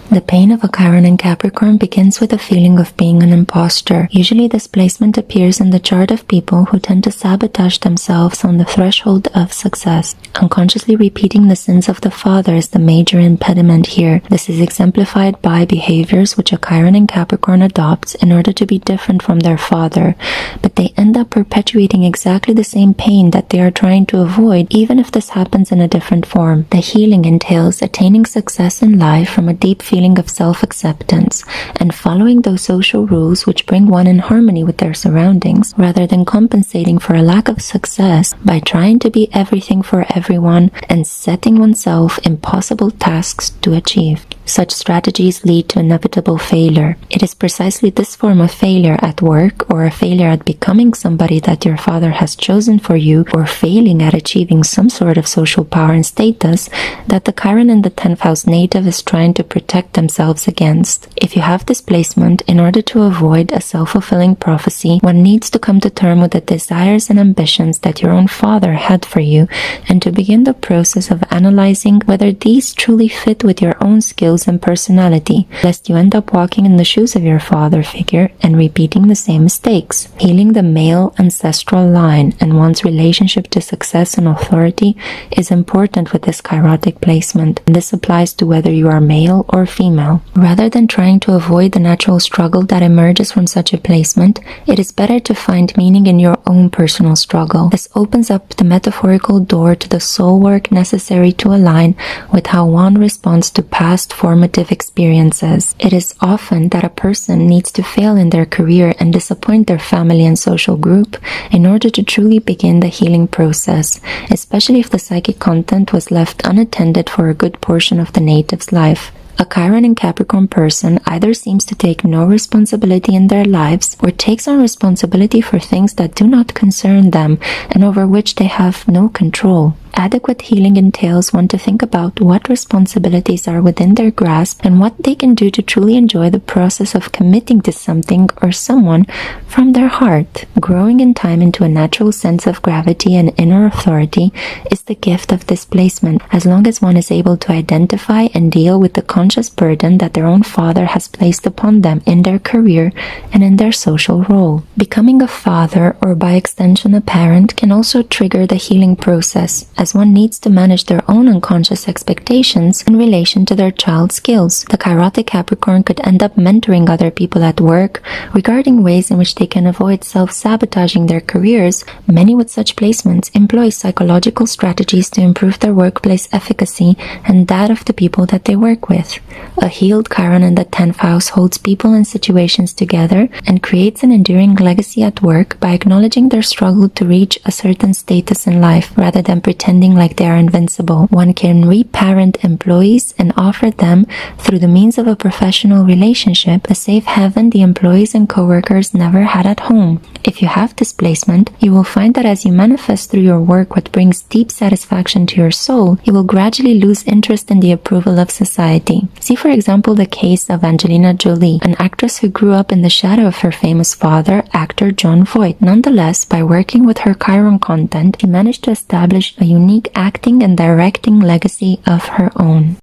The pain of a Chiron in Capricorn begins with a feeling of being an imposter. Usually this placement appears in the chart of people who tend to sabotage themselves on the threshold of success. Unconsciously repeating the sins of the father is the major impediment here. This is exemplified by behaviors which a Chiron in Capricorn adopts in order to be different from their father, but they end up perpetuating exactly the same pain that they are trying to avoid, even if this happens in a different form. The healing entails attaining success in life from a deep feeling of self-acceptance and following those social rules which bring one in harmony with their surroundings, rather than compensating for a lack of success by trying to be everything for everyone and setting oneself impossible tasks to achieve. Such strategies lead to inevitable failure. It is precisely this form of failure at work, or a failure at becoming somebody that your father has chosen for you, or failing at achieving some sort of social power and status, that the Chiron in the 10th house native is trying to protect themselves against. If you have this placement, in order to avoid a self-fulfilling prophecy, one needs to come to terms with the desires and ambitions that your own father had for you, and to begin the process of analyzing whether these truly fit with your own skills skills and personality, lest you end up walking in the shoes of your father figure and repeating the same mistakes. Healing the male ancestral line and one's relationship to success and authority is important with this chirotic placement, and this applies to whether you are male or female. Rather than trying to avoid the natural struggle that emerges from such a placement, it is better to find meaning in your own personal struggle. This opens up the metaphorical door to the soul work necessary to align with how one responds to past formative experiences. It is often that a person needs to fail in their career and disappoint their family and social group in order to truly begin the healing process, especially if the psychic content was left unattended for a good portion of the native's life. A Chiron and Capricorn person either seems to take no responsibility in their lives or takes on responsibility for things that do not concern them and over which they have no control. Adequate healing entails one to think about what responsibilities are within their grasp and what they can do to truly enjoy the process of committing to something or someone from their heart. Growing in time into a natural sense of gravity and inner authority is the gift of displacement, as long as one is able to identify and deal with the conscious burden that their own father has placed upon them in their career and in their social role. Becoming a father, or by extension a parent, can also trigger the healing process, as one needs to manage their own unconscious expectations in relation to their child's skills. The chirotic Capricorn could end up mentoring other people at work regarding ways in which they can avoid self-sabotaging their careers. Many with such placements employ psychological strategies to improve their workplace efficacy and that of the people that they work with. A healed Chiron in the 10th house holds people and situations together and creates an enduring legacy at work by acknowledging their struggle to reach a certain status in life rather than pretending like they are invincible. One can reparent employees and offer them, through the means of a professional relationship, a safe haven the employees and co-workers never had at home. If you have displacement, you will find that as you manifest through your work what brings deep satisfaction to your soul, you will gradually lose interest in the approval of society. See for example the case of Angelina Jolie, an actress who grew up in the shadow of her famous father, actor Jon Voight. Nonetheless, by working with her Chiron content, she managed to establish a unique acting and directing legacy of her own.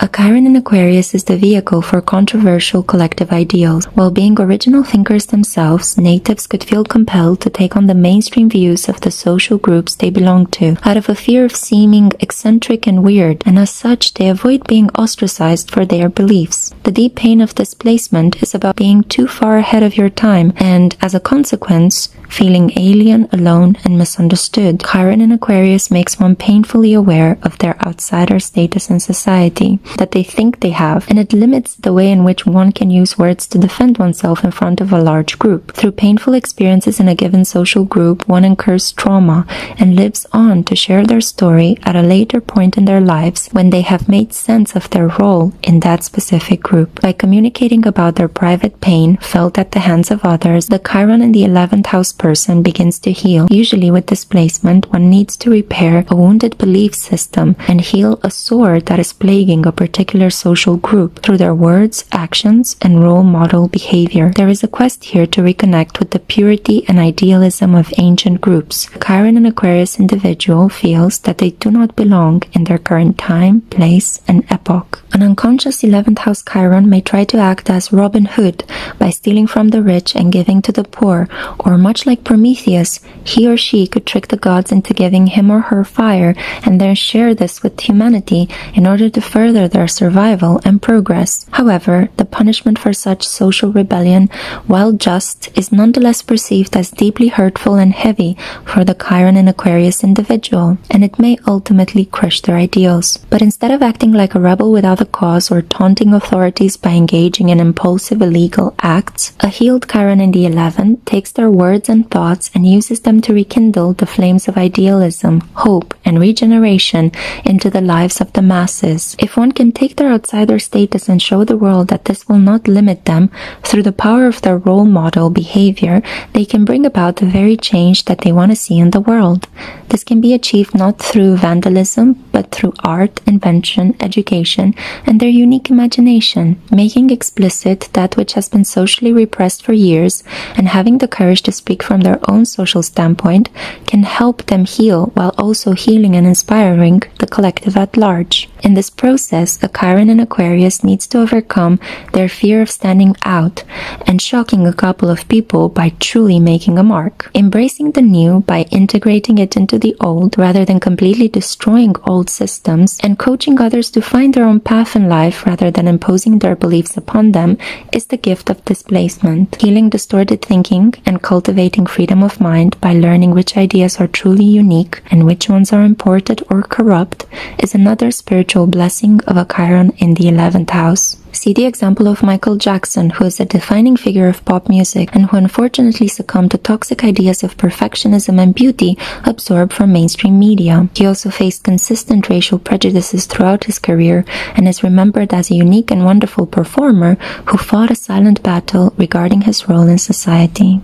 A Chiron in Aquarius is the vehicle for controversial collective ideals. While being original thinkers themselves, natives could feel compelled to take on the mainstream views of the social groups they belong to, out of a fear of seeming eccentric and weird, and as such they avoid being ostracized for their beliefs. The deep pain of displacement is about being too far ahead of your time, and as a consequence, feeling alien, alone, and misunderstood. Chiron in Aquarius makes one painfully aware of their outsider status in society that they think they have, and it limits the way in which one can use words to defend oneself in front of a large group. Through painful experiences in a given social group, one incurs trauma and lives on to share their story at a later point in their lives when they have made sense of their role in that specific group. By communicating about their private pain felt at the hands of others, the Chiron in the 11th house person begins to heal. Usually with displacement, one needs to repair a wounded belief system and heal a sore that is plaguing a particular social group through their words, actions, and role model behavior. There is a quest here to reconnect with the purity and idealism of ancient groups. The Chiron and Aquarius individual feels that they do not belong in their current time, place, and epoch. An unconscious 11th house Chiron may try to act as Robin Hood by stealing from the rich and giving to the poor, or much like Prometheus, he or she could trick the gods into giving him or her fire and then share this with humanity in order to further their survival and progress. However, the punishment for such social rebellion, while just, is nonetheless perceived as deeply hurtful and heavy for the Chiron and Aquarius individual, and it may ultimately crush their ideals. But instead of acting like a rebel without a cause or taunting authorities by engaging in impulsive illegal acts, a healed Chiron in the 11th takes their words and thoughts and uses them to rekindle the flames of idealism, hope, and regeneration into the lives of the masses. If one can can take their outsider status and show the world that this will not limit them. Through the power of their role model behavior, they can bring about the very change that they want to see in the world. This can be achieved not through vandalism, but through art, invention, education, and their unique imagination, making explicit that which has been socially repressed for years, and having the courage to speak from their own social standpoint can help them heal while also healing and inspiring the collective at large. In this process, a Chiron in Aquarius needs to overcome their fear of standing out and shocking a couple of people by truly making a mark. Embracing the new by integrating it into the old rather than completely destroying old systems, and coaching others to find their own path in life rather than imposing their beliefs upon them is the gift of displacement. Healing distorted thinking and cultivating freedom of mind by learning which ideas are truly unique and which ones are imported or corrupt is another spiritual blessing of a Chiron in the 11th house. See the example of Michael Jackson, who is a defining figure of pop music and who unfortunately succumbed to toxic ideas of perfectionism and beauty absorbed from mainstream media. He also faced consistent racial prejudices throughout his career and is remembered as a unique and wonderful performer who fought a silent battle regarding his role in society.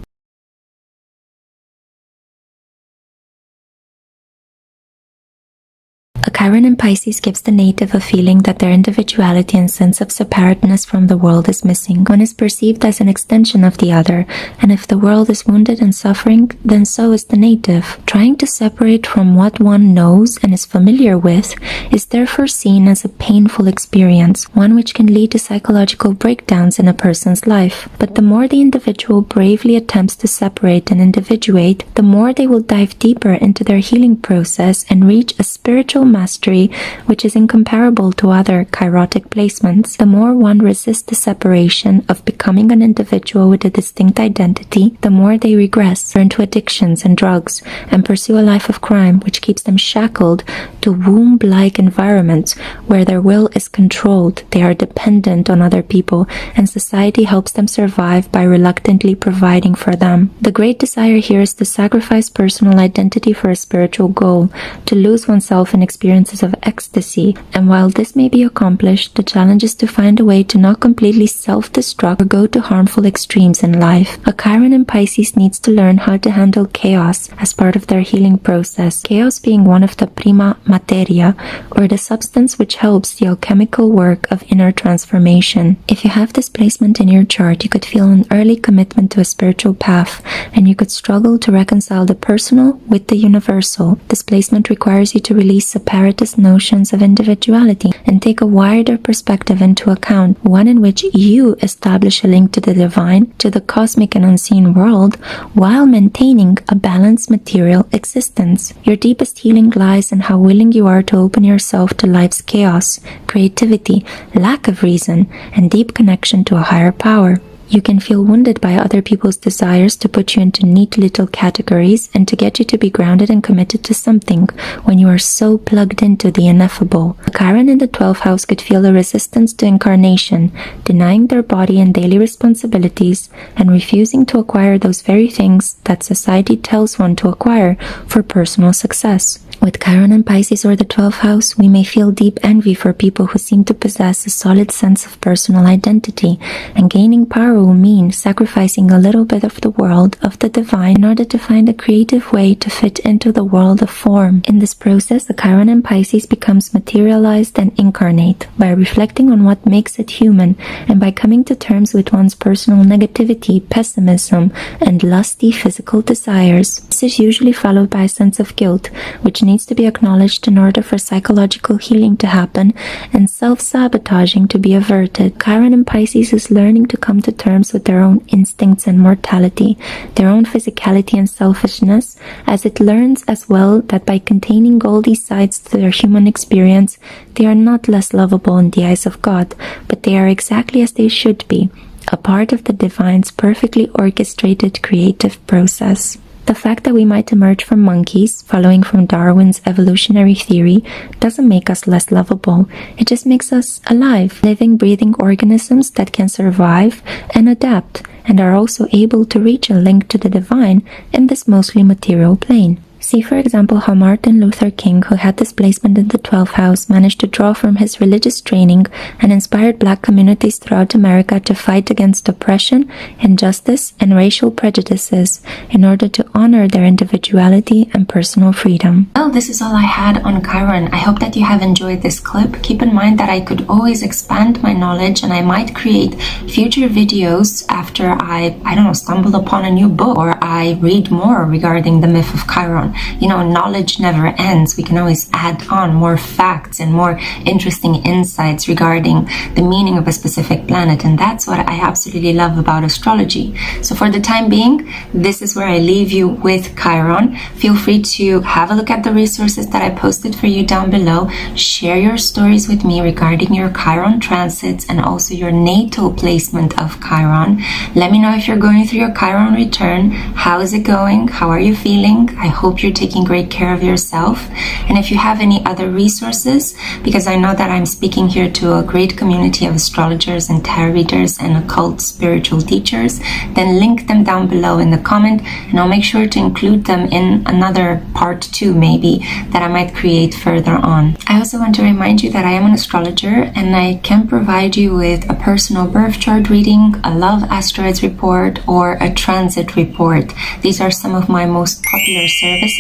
A Chiron in Pisces gives the native a feeling that their individuality and sense of separateness from the world is missing. One is perceived as an extension of the other, and if the world is wounded and suffering, then so is the native. Trying to separate from what one knows and is familiar with is therefore seen as a painful experience, one which can lead to psychological breakdowns in a person's life. But the more the individual bravely attempts to separate and individuate, the more they will dive deeper into their healing process and reach a spiritual mastery which is incomparable to other chirotic placements. The more one resists the separation of becoming an individual with a distinct identity, the more they regress, turn to addictions and drugs, and pursue a life of crime which keeps them shackled to womb-like environments where their will is controlled, they are dependent on other people, and society helps them survive by reluctantly providing for them. The great desire here is to sacrifice personal identity for a spiritual goal, to lose oneself in experiences of ecstasy, and while this may be accomplished, the challenge is to find a way to not completely self-destruct or go to harmful extremes in life. A Chiron in Pisces needs to learn how to handle chaos as part of their healing process, chaos being one of the prima materia, or the substance which helps the alchemical work of inner transformation. If you have this placement in your chart, you could feel an early commitment to a spiritual path, and you could struggle to reconcile the personal with the universal. This placement requires you to release separatist notions of individuality and take a wider perspective into account, one in which you establish a link to the divine, to the cosmic and unseen world, while maintaining a balanced material existence. Your deepest healing lies in how willing you are to open yourself to life's chaos, creativity, lack of reason, and deep connection to a higher power. You can feel wounded by other people's desires to put you into neat little categories and to get you to be grounded and committed to something when you are so plugged into the ineffable. A Chiron in the 12th house could feel a resistance to incarnation, denying their body and daily responsibilities, and refusing to acquire those very things that society tells one to acquire for personal success. With Chiron and Pisces or the 12th house, we may feel deep envy for people who seem to possess a solid sense of personal identity, and gaining power will mean sacrificing a little bit of the world of the divine in order to find a creative way to fit into the world of form. In this process, the Chiron in Pisces becomes materialized and incarnate by reflecting on what makes it human and by coming to terms with one's personal negativity, pessimism, and lusty physical desires. This is usually followed by a sense of guilt, which needs to be acknowledged in order for psychological healing to happen and self-sabotaging to be averted. Chiron in Pisces is learning to come to terms with their own instincts and mortality, their own physicality and selfishness, as it learns as well that by containing all these sides to their human experience, they are not less lovable in the eyes of God, but they are exactly as they should be, a part of the divine's perfectly orchestrated creative process. The fact that we might emerge from monkeys, following from Darwin's evolutionary theory, doesn't make us less lovable. It just makes us alive, living, breathing organisms that can survive and adapt, and are also able to reach a link to the divine in this mostly material plane. See, for example, how Martin Luther King, who had this placement in the 12th house, managed to draw from his religious training and inspired Black communities throughout America to fight against oppression, injustice, and racial prejudices in order to honor their individuality and personal freedom. Well, this is all I had on Chiron. I hope that you have enjoyed this clip. Keep in mind that I could always expand my knowledge, and I might create future videos after I don't know, stumble upon a new book or I read more regarding the myth of Chiron. You know, knowledge never ends. We can always add on more facts and more interesting insights regarding the meaning of a specific planet, and that's what I absolutely love about astrology. So for the time being, this is where I leave you with Chiron. Feel free to have a look at the resources that I posted for you down below. Share your stories with me regarding your Chiron transits and also your natal placement of Chiron. Let me know if you're going through your Chiron return. How is it going? How are you feeling? I hope you're taking great care of yourself. And if you have any other resources, because I know that I'm speaking here to a great community of astrologers and tarot readers and occult spiritual teachers, then link them down below in the comment, and I'll make sure to include them in another part 2 maybe that I might create further on. I also want to remind you that I am an astrologer and I can provide you with a personal birth chart reading, a love asteroids report, or a transit report. These are some of my most popular services.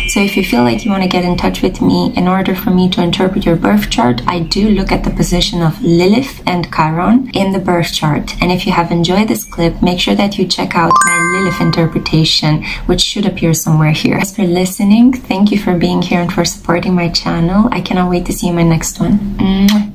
So if you feel like you want to get in touch with me in order for me to interpret your birth chart, I do look at the position of Lilith and Chiron in the birth chart. And if you have enjoyed this clip, make sure that you check out my Lilith interpretation, which should appear somewhere here. As for listening, thank you for being here and for supporting my channel. I cannot wait to see you in my next one.